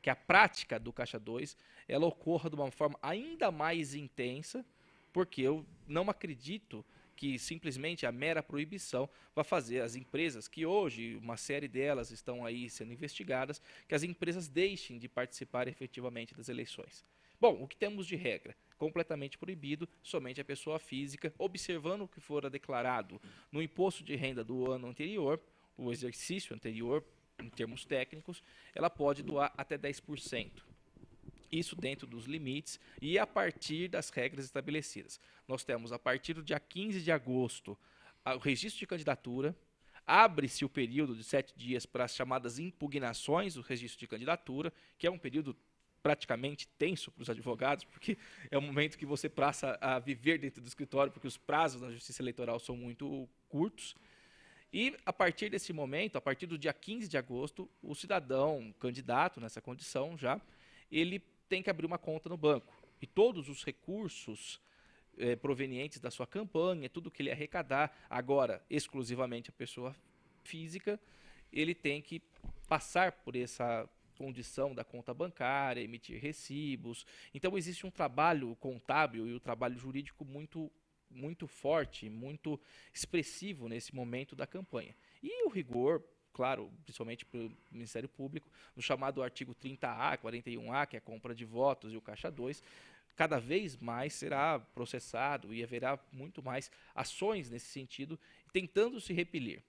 [SPEAKER 3] Que a prática do Caixa 2 ela ocorra de uma forma ainda mais intensa, porque eu não acredito que simplesmente a mera proibição vai fazer as empresas, que hoje uma série delas estão aí sendo investigadas, que as empresas deixem de participar efetivamente das eleições. Bom, o que temos de regra? Completamente proibido, somente a pessoa física, observando o que fora declarado no imposto de renda do ano anterior, o exercício anterior, em termos técnicos, ela pode doar até 10%. Isso dentro dos limites e a partir das regras estabelecidas. Nós temos, a partir do dia 15 de agosto, o registro de candidatura, abre-se o período de 7 dias para as chamadas impugnações do registro de candidatura, que é um período praticamente tenso para os advogados, porque é o momento que você passa a viver dentro do escritório, porque os prazos na Justiça Eleitoral são muito curtos. E, a partir desse momento, a partir do dia 15 de agosto, o cidadão candidato nessa condição já, ele tem que abrir uma conta no banco. E todos os recursos provenientes da sua campanha, tudo que ele arrecadar, agora exclusivamente a pessoa física, ele tem que passar por essa condição da conta bancária, emitir recibos. Então, existe um trabalho contábil e um trabalho jurídico muito forte, muito expressivo nesse momento da campanha. E o rigor, claro, principalmente para o Ministério Público, no chamado artigo 30A, 41A, que é a compra de votos, e o Caixa 2, cada vez mais será processado e haverá muito mais ações nesse sentido, tentando se repelir.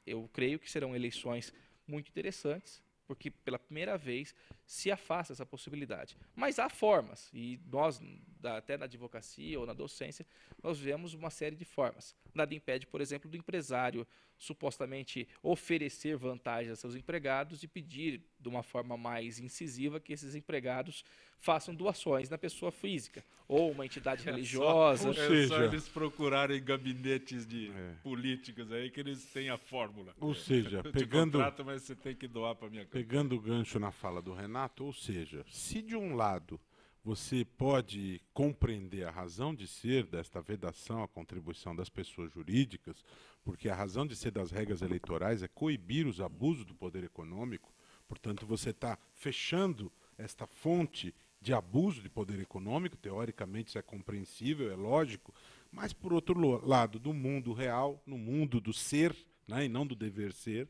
[SPEAKER 3] Eu creio que serão eleições muito interessantes, porque pela primeira vez se afasta essa possibilidade. Mas há formas, e nós, até na advocacia ou na docência, nós vemos uma série de formas. Nada impede, por exemplo, do empresário supostamente oferecer vantagens a seus empregados e pedir de uma forma mais incisiva que esses empregados façam doações na pessoa física, ou uma entidade religiosa.
[SPEAKER 1] É só eles procurarem gabinetes de políticos aí que eles têm a fórmula.
[SPEAKER 2] Ou seja,
[SPEAKER 1] contrato, mas você tem que doar para minha campanha.
[SPEAKER 2] Pegando o gancho na fala do Renato, ou seja, se de um lado você pode compreender a razão de ser desta vedação à contribuição das pessoas jurídicas, porque a razão de ser das regras eleitorais é coibir os abusos do poder econômico, Portanto, você está fechando esta fonte de abuso de poder econômico, teoricamente isso é compreensível, é lógico, mas, por outro lado, do mundo real, no mundo do ser, né, e não do dever ser,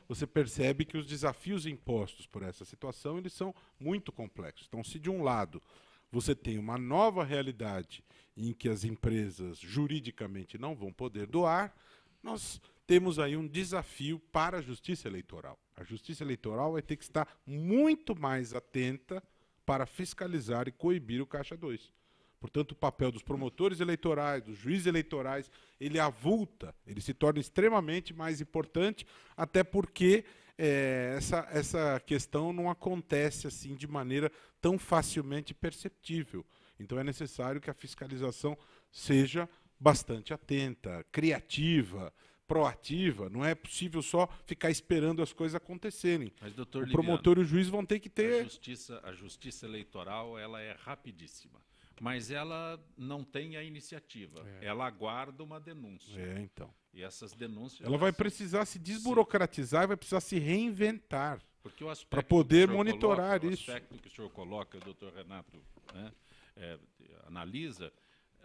[SPEAKER 2] você percebe que os desafios impostos por essa situação eles são muito complexos. Então, se de um lado você tem uma nova realidade em que as empresas juridicamente não vão poder doar, nós temos aí um desafio para a Justiça Eleitoral. A Justiça Eleitoral vai ter que estar muito mais atenta para fiscalizar e coibir o Caixa 2. Portanto, o papel dos promotores eleitorais, dos juízes eleitorais, ele avulta, ele se torna extremamente mais importante, até porque essa questão não acontece assim de maneira tão facilmente perceptível. Então é necessário que a fiscalização seja bastante atenta, criativa, proativa. Não é possível só ficar esperando as coisas acontecerem.
[SPEAKER 1] Mas, doutor
[SPEAKER 2] o promotor e o juiz vão ter que ter...
[SPEAKER 1] A justiça eleitoral ela é rapidíssima, mas ela não tem a iniciativa. Ela aguarda uma denúncia.
[SPEAKER 2] Então.
[SPEAKER 1] E essas denúncias...
[SPEAKER 2] Ela vai precisar se desburocratizar e vai precisar se reinventar para
[SPEAKER 1] para
[SPEAKER 2] poder monitorar isso.
[SPEAKER 1] O aspecto que o senhor coloca, o doutor Renato, né, analisa,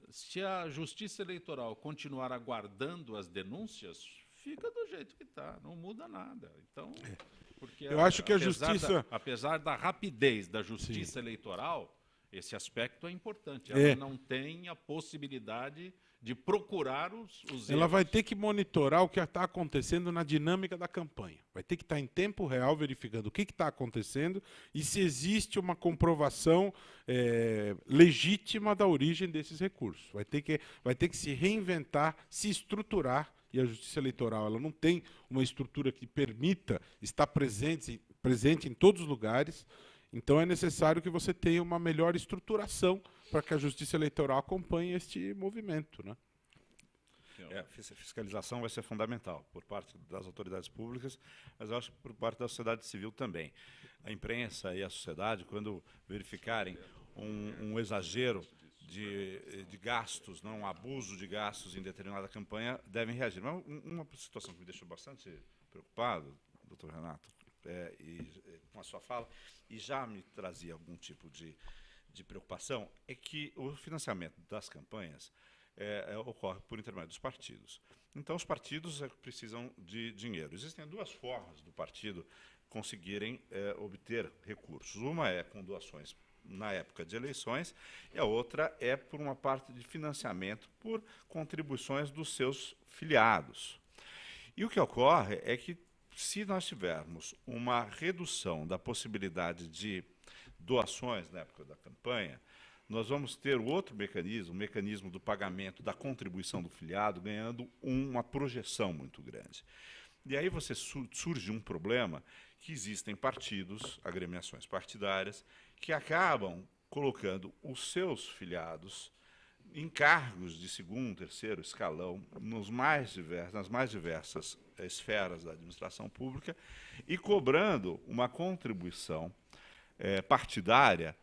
[SPEAKER 1] se a Justiça Eleitoral continuar aguardando as denúncias, fica do jeito que está, não muda nada. Então, porque
[SPEAKER 2] eu acho que a Justiça...
[SPEAKER 1] apesar da rapidez da Justiça Eleitoral, esse aspecto é importante. Ela não tem a possibilidade de procurar os erros.
[SPEAKER 2] Ela vai ter que monitorar o que está acontecendo na dinâmica da campanha. Vai ter que estar em tempo real verificando o que está acontecendo e se existe uma comprovação legítima da origem desses recursos. Vai ter que se reinventar, se estruturar, e a Justiça Eleitoral ela não tem uma estrutura que permita estar presente em todos os lugares. Então é necessário que você tenha uma melhor estruturação para que a Justiça Eleitoral acompanhe este movimento, né?
[SPEAKER 4] A fiscalização vai ser fundamental por parte das autoridades públicas, mas eu acho que por parte da sociedade civil também. A imprensa e a sociedade, quando verificarem um exagero de gastos, um abuso de gastos em determinada campanha, devem reagir. Mas uma situação que me deixou bastante preocupado, doutor Renato, com a sua fala, e já me trazia algum tipo de preocupação, é que o financiamento das campanhas ocorre por intermédio dos partidos. Então, os partidos precisam de dinheiro. Existem duas formas do partido conseguirem obter recursos. Uma é com doações na época de eleições, e a outra é por uma parte de financiamento por contribuições dos seus filiados. E o que ocorre é que, se nós tivermos uma redução da possibilidade de doações na época da campanha, nós vamos ter outro mecanismo, o mecanismo do pagamento da contribuição do filiado, ganhando uma projeção muito grande. E aí surge um problema que existem partidos, agremiações partidárias, que acabam colocando os seus filiados em cargos de segundo, terceiro escalão, nas mais diversas esferas da administração pública, e cobrando uma contribuição partidária,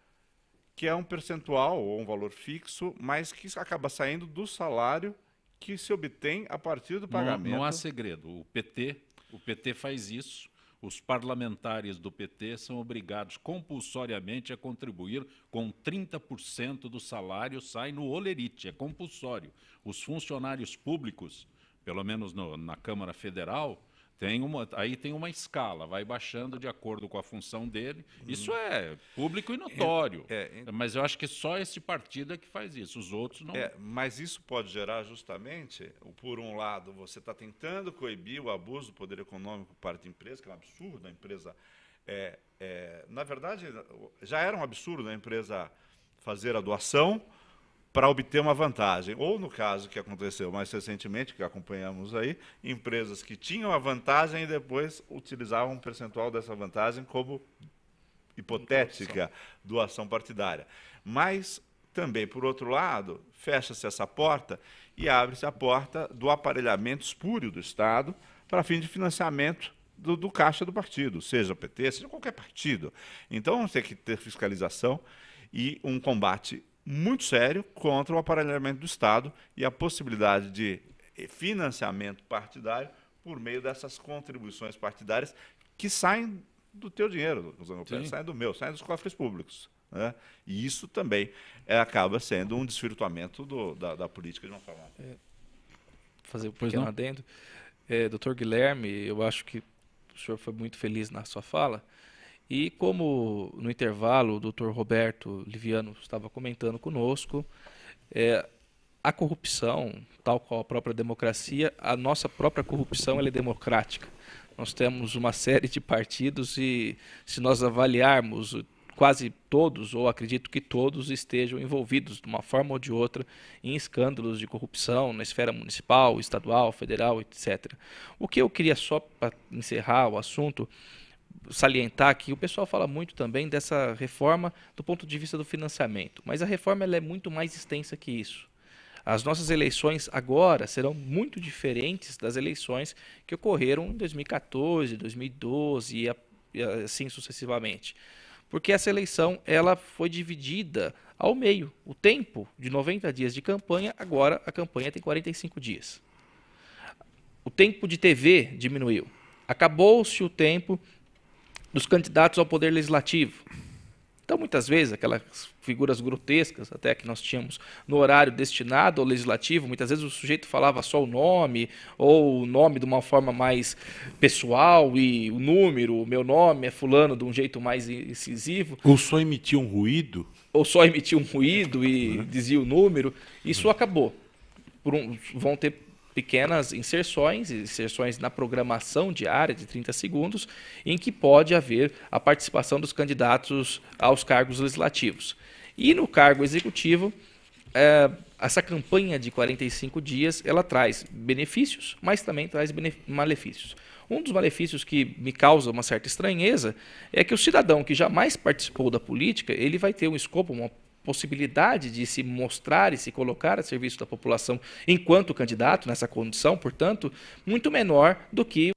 [SPEAKER 4] que é um percentual ou um valor fixo, mas que acaba saindo do salário que se obtém a partir do pagamento.
[SPEAKER 1] Não há segredo. O PT faz isso. Os parlamentares do PT são obrigados compulsoriamente a contribuir com 30% do salário, sai no olerite, é compulsório. Os funcionários públicos, pelo menos na Câmara Federal, aí tem uma escala, vai baixando de acordo com a função dele. Isso é público e notório. Mas eu acho que só esse partido é que faz isso, os outros não.
[SPEAKER 4] Mas isso pode gerar justamente, por um lado, você está tentando coibir o abuso do poder econômico por parte da empresa, que é um absurdo. A empresa, na verdade, já era um absurdo a empresa fazer a doação para obter uma vantagem. Ou, no caso que aconteceu mais recentemente, que acompanhamos aí, empresas que tinham a vantagem e depois utilizavam um percentual dessa vantagem como hipotética doação partidária. Mas, também, por outro lado, fecha-se essa porta e abre-se a porta do aparelhamento espúrio do Estado para fim de financiamento do caixa do partido, seja o PT, seja qualquer partido. Então, vamos ter que ter fiscalização e um combate muito sério contra o aparelhamento do Estado e a possibilidade de financiamento partidário por meio dessas contribuições partidárias que saem do teu dinheiro, saem do meu, saem dos cofres públicos. Né? E isso também acaba sendo um desvirtuamento da política de uma forma.
[SPEAKER 3] Fazer um pequeno adendo. Dr. Guilherme, eu acho que o senhor foi muito feliz na sua fala. E como no intervalo o Dr. Roberto Liviano estava comentando conosco, a corrupção, tal qual a própria democracia, a nossa própria corrupção ela é democrática. Nós temos uma série de partidos e se nós avaliarmos quase todos, ou acredito que todos, estejam envolvidos de uma forma ou de outra em escândalos de corrupção na esfera municipal, estadual, federal, etc. O que eu queria só para encerrar o assunto, salientar que o pessoal fala muito também dessa reforma do ponto de vista do financiamento, mas a reforma ela é muito mais extensa que isso. As nossas eleições agora serão muito diferentes das eleições que ocorreram em 2014, 2012 e assim sucessivamente. Porque essa eleição ela foi dividida ao meio. O tempo de 90 dias de campanha, agora a campanha tem 45 dias. O tempo de TV diminuiu. Acabou-se o tempo dos candidatos ao poder legislativo. Então, muitas vezes, aquelas figuras grotescas, até que nós tínhamos no horário destinado ao legislativo, muitas vezes o sujeito falava só o nome, ou o nome de uma forma mais pessoal, e o número, o meu nome é fulano, de um jeito mais incisivo.
[SPEAKER 2] Ou só emitia um ruído.
[SPEAKER 3] Ou só emitia um ruído e dizia o número. Isso acabou. Vão ter pequenas inserções na programação diária de 30 segundos, em que pode haver a participação dos candidatos aos cargos legislativos. E no cargo executivo, essa campanha de 45 dias, ela traz benefícios, mas também traz malefícios. Um dos malefícios que me causa uma certa estranheza é que o cidadão que jamais participou da política, ele vai ter um escopo, uma possibilidade de se mostrar e se colocar a serviço da população enquanto candidato nessa condição, portanto, muito menor do que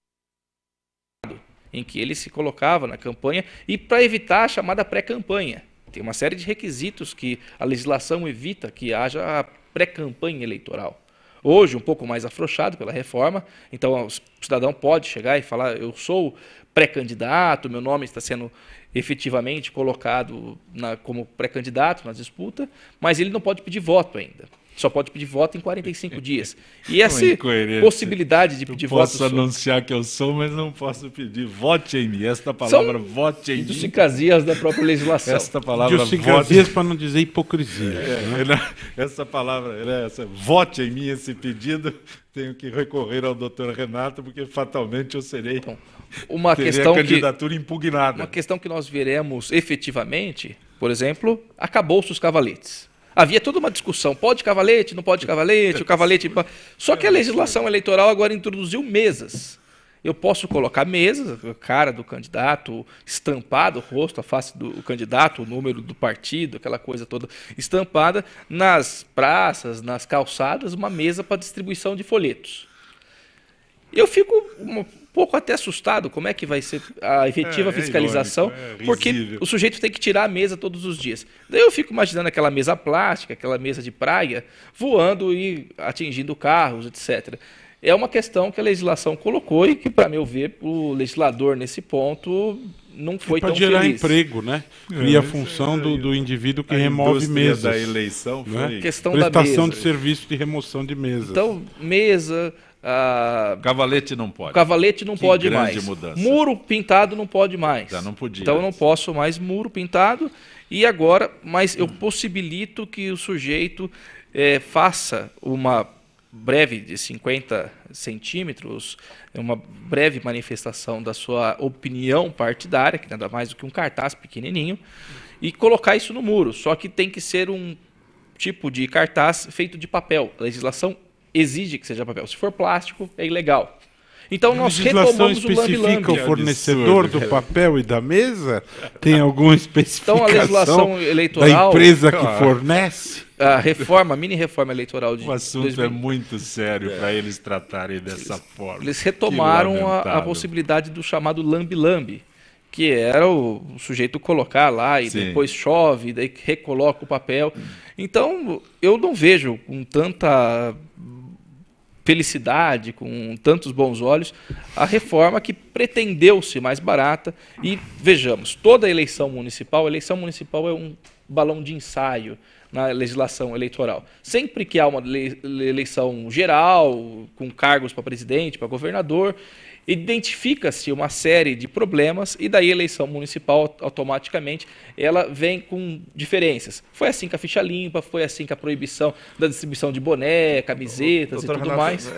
[SPEAKER 3] em que ele se colocava na campanha e para evitar a chamada pré-campanha. Tem uma série de requisitos que a legislação evita que haja a pré-campanha eleitoral. Hoje, um pouco mais afrouxado pela reforma, então o cidadão pode chegar e falar, eu sou pré-candidato, meu nome está sendo efetivamente colocado como pré-candidato na disputa, mas ele não pode pedir voto ainda. Só pode pedir voto em 45 dias. E essa possibilidade de pedir voto...
[SPEAKER 1] Posso anunciar que eu sou, mas não posso pedir. Vote em mim. Esta palavra, vote em mim.
[SPEAKER 3] Idiosincrasias da própria legislação.
[SPEAKER 1] Esta palavra,
[SPEAKER 2] idiosincrasias para não dizer hipocrisia.
[SPEAKER 1] Essa palavra, vote em mim, esse pedido, tenho que recorrer ao doutor Renato, porque fatalmente eu serei... Então,
[SPEAKER 3] a
[SPEAKER 1] candidatura impugnada.
[SPEAKER 3] Uma questão que nós veremos efetivamente, por exemplo, acabou-se os cavaletes. Havia toda uma discussão, pode cavalete, não pode cavalete, o cavalete... Só que a legislação eleitoral agora introduziu mesas. Eu posso colocar mesas, a cara do candidato estampado, o rosto, a face do candidato, o número do partido, aquela coisa toda estampada, nas praças, nas calçadas, uma mesa para distribuição de folhetos. Eu fico um pouco até assustado como é que vai ser a efetiva fiscalização, porque o sujeito tem que tirar a mesa todos os dias. Daí eu fico imaginando aquela mesa plástica, aquela mesa de praia, voando e atingindo carros, etc. É uma questão que a legislação colocou e que, para meu ver, o legislador, nesse ponto, não foi tão feliz.
[SPEAKER 2] Para gerar emprego, né? Cria a função do indivíduo que remove mesas.
[SPEAKER 1] Da eleição foi...
[SPEAKER 2] Né?
[SPEAKER 3] Questão
[SPEAKER 2] prestação
[SPEAKER 3] da mesa.
[SPEAKER 2] De serviço de remoção de mesas.
[SPEAKER 3] Então, mesa...
[SPEAKER 1] Cavalete não pode.
[SPEAKER 3] Cavalete não pode mais.
[SPEAKER 1] Mudança.
[SPEAKER 3] Muro pintado não pode mais.
[SPEAKER 1] Já não podia.
[SPEAKER 3] Então eu não posso mais muro pintado. E agora, mas eu possibilito que o sujeito faça uma breve de 50 centímetros, uma breve manifestação da sua opinião partidária, que nada mais do que um cartaz pequenininho, e colocar isso no muro. Só que tem que ser um tipo de cartaz feito de papel. A legislação exige que seja papel. Se for plástico, é ilegal. Então nós retomamos o lambe-lambe.
[SPEAKER 2] Especifica o fornecedor do papel e da mesa? Tem alguma especificação
[SPEAKER 3] então, a legislação eleitoral,
[SPEAKER 2] da empresa que fornece?
[SPEAKER 3] A reforma, a mini-reforma eleitoral de...
[SPEAKER 1] O assunto é muito sério para eles tratarem dessa forma.
[SPEAKER 3] Eles retomaram a possibilidade do chamado lambe-lambe, que era o sujeito colocar lá e depois chove, daí recoloca o papel. Então, eu não vejo com tanta felicidade, com tantos bons olhos, a reforma que pretendeu ser mais barata. E vejamos, toda eleição municipal é um balão de ensaio na legislação eleitoral. Sempre que há uma eleição geral, com cargos para presidente, para governador, identifica-se uma série de problemas e daí a eleição municipal, automaticamente, ela vem com diferenças. Foi assim com a ficha limpa, foi assim com a proibição da distribuição de boné, camisetas e tudo
[SPEAKER 4] Renato,
[SPEAKER 3] mais.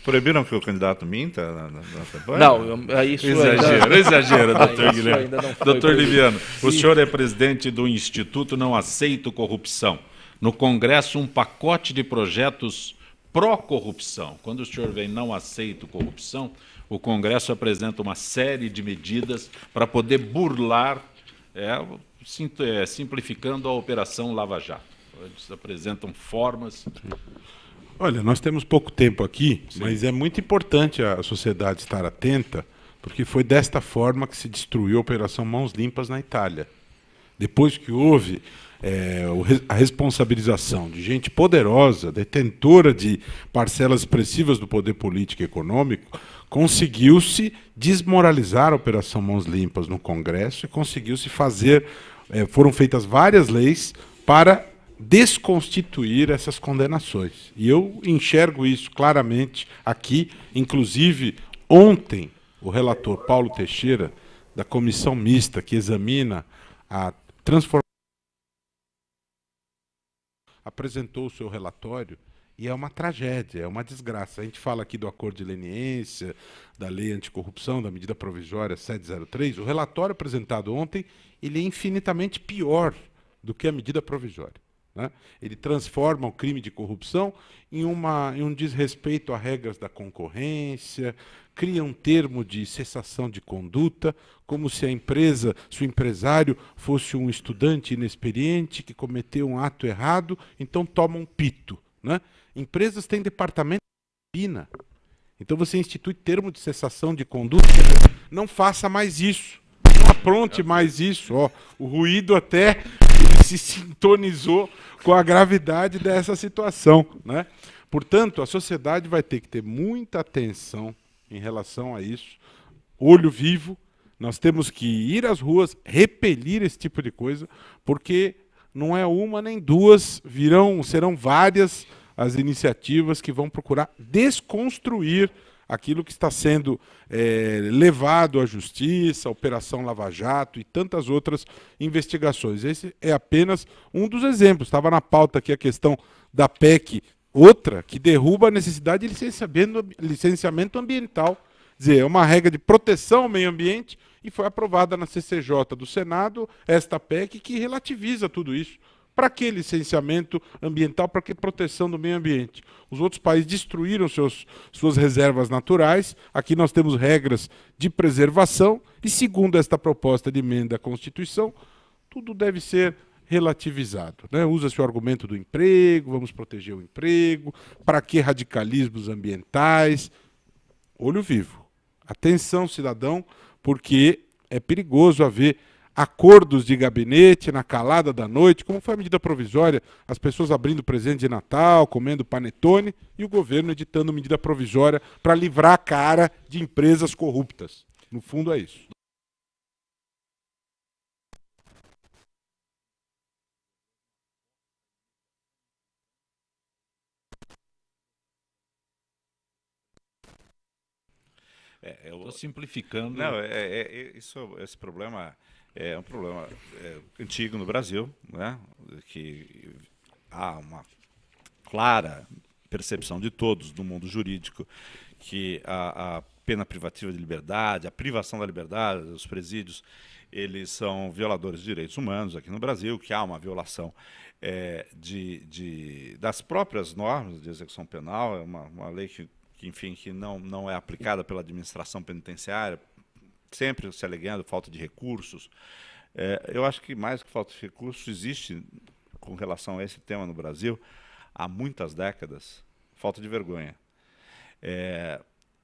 [SPEAKER 4] Proibiram que o candidato minta na campanha?
[SPEAKER 3] Não, isso
[SPEAKER 1] Exagero, doutor
[SPEAKER 3] isso
[SPEAKER 1] Guilherme.
[SPEAKER 3] ainda não foi
[SPEAKER 1] Doutor
[SPEAKER 3] proibido.
[SPEAKER 1] Liviano, o senhor é presidente do Instituto Não Aceito Corrupção. No Congresso, um pacote de projetos pró-corrupção. Quando o senhor vem Não Aceito Corrupção, o Congresso apresenta uma série de medidas para poder burlar, simplificando a Operação Lava Jato. Eles apresentam formas...
[SPEAKER 2] Olha, nós temos pouco tempo aqui, mas é muito importante a sociedade estar atenta, porque foi desta forma que se destruiu a Operação Mãos Limpas na Itália. Depois que houve a responsabilização de gente poderosa, detentora de parcelas expressivas do poder político e econômico, conseguiu-se desmoralizar a Operação Mãos Limpas no Congresso e conseguiu-se fazer, foram feitas várias leis para desconstituir essas condenações. E eu enxergo isso claramente aqui, inclusive ontem o relator Paulo Teixeira, da comissão mista que examina a transformação, apresentou o seu relatório e é uma tragédia, é uma desgraça. A gente fala aqui do acordo de leniência, da lei anticorrupção, da medida provisória 703. O relatório apresentado ontem, ele é infinitamente pior do que a medida provisória, né? Ele transforma o crime de corrupção em um desrespeito a regras da concorrência, cria um termo de cessação de conduta, como se a empresa, se o empresário fosse um estudante inexperiente que cometeu um ato errado, então toma um pito, né? Empresas têm departamento de disciplina. Então você institui termo de cessação de conduta, não faça mais isso, não apronte mais isso. Ó, o ruído até se sintonizou com a gravidade dessa situação, né? Portanto, a sociedade vai ter que ter muita atenção em relação a isso, olho vivo. Nós temos que ir às ruas, repelir esse tipo de coisa, porque não é uma nem duas, serão várias as iniciativas que vão procurar desconstruir aquilo que está sendo levado à justiça, a Operação Lava Jato e tantas outras investigações. Esse é apenas um dos exemplos. Estava na pauta aqui a questão da PEC, outra que derruba a necessidade de licenciamento ambiental. Quer dizer, é uma regra de proteção ao meio ambiente e foi aprovada na CCJ do Senado esta PEC que relativiza tudo isso. Para que licenciamento ambiental? Para que proteção do meio ambiente? Os outros países destruíram suas reservas naturais. Aqui nós temos regras de preservação e, segundo esta proposta de emenda à Constituição, tudo deve ser relativizado, né? Usa-se o argumento do emprego, vamos proteger o emprego, para que radicalismos ambientais? Olho vivo. Atenção, cidadão, porque é perigoso haver acordos de gabinete na calada da noite, como foi a medida provisória, as pessoas abrindo presente de Natal, comendo panetone, e o governo editando medida provisória para livrar a cara de empresas corruptas. No fundo é isso.
[SPEAKER 1] Estou simplificando.
[SPEAKER 4] Não, esse problema é um problema antigo no Brasil, né? Que há uma clara percepção de todos no mundo jurídico que a pena privativa de liberdade, a privação da liberdade, os presídios, eles são violadores de direitos humanos aqui no Brasil, que há uma violação das próprias normas de execução penal, é uma lei que enfim, que não é aplicada pela administração penitenciária, sempre se alegando falta de recursos. Eu acho que mais que falta de recursos, existe, com relação a esse tema no Brasil, há muitas décadas, falta de vergonha.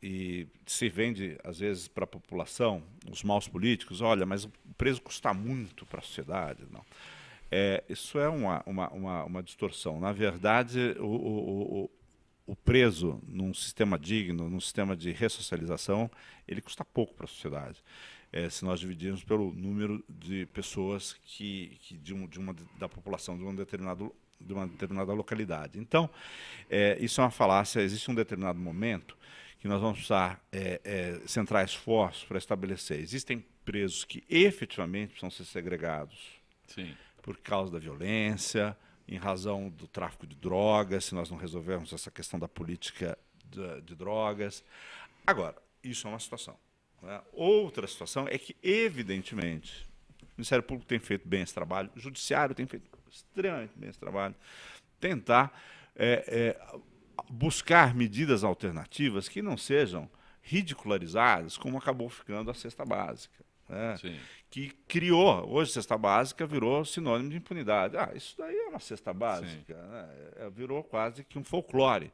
[SPEAKER 4] E se vende, às vezes, para a população, os maus políticos, olha, mas o preso custa muito para a sociedade. Não. Isso é uma distorção. Na verdade, o preso num sistema digno, num sistema de ressocialização, ele custa pouco para a sociedade. Se nós dividirmos pelo número de pessoas da população de uma determinada localidade. Então, isso é uma falácia. Existe um determinado momento que nós vamos precisar centrar esforços para estabelecer. Existem presos que efetivamente precisam ser segregados.
[SPEAKER 1] Sim.
[SPEAKER 4] Por causa da violência, em razão do tráfico de drogas, se nós não resolvermos essa questão da política de drogas. Agora, isso é uma situação. Né? Outra situação é que, evidentemente, o Ministério Público tem feito bem esse trabalho, o Judiciário tem feito extremamente bem esse trabalho, tentar buscar medidas alternativas que não sejam ridicularizadas, como acabou ficando a cesta básica. Né? Que criou, hoje a cesta básica virou sinônimo de impunidade. Isso daí é uma cesta básica, né? Virou quase que um folclore.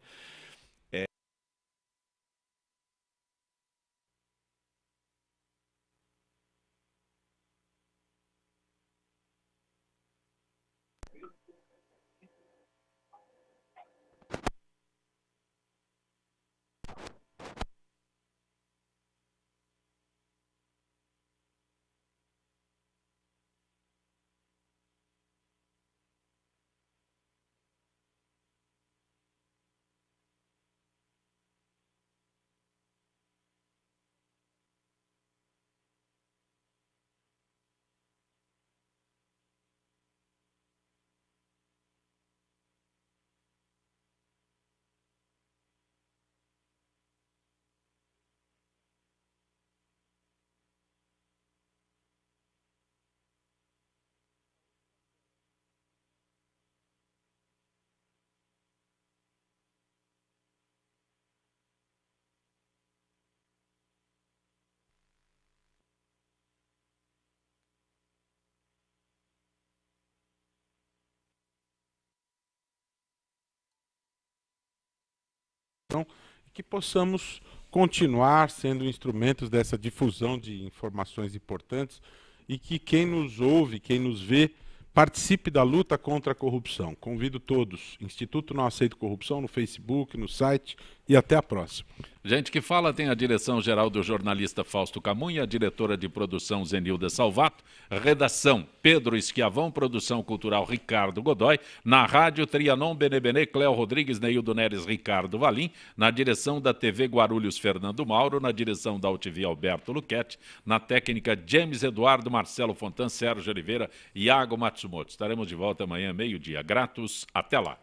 [SPEAKER 2] Que possamos continuar sendo instrumentos dessa difusão de informações importantes e que quem nos ouve, quem nos vê, participe da luta contra a corrupção. Convido todos, Instituto Não Aceito Corrupção, no Facebook, no site, e até a próxima.
[SPEAKER 1] Gente que fala tem a direção-geral do jornalista Fausto Camunha, a diretora de produção Zenilda Salvato, redação Pedro Esquiavão, produção cultural Ricardo Godoy, na rádio Trianon Benebene, Cléo Rodrigues, Neildo Neres, Ricardo Valim, na direção da TV Guarulhos Fernando Mauro, na direção da UTV Alberto Luquete, na técnica James Eduardo, Marcelo Fontan, Sérgio Oliveira e Iago Matsumoto. Estaremos de volta amanhã, meio-dia. Gratos, até lá.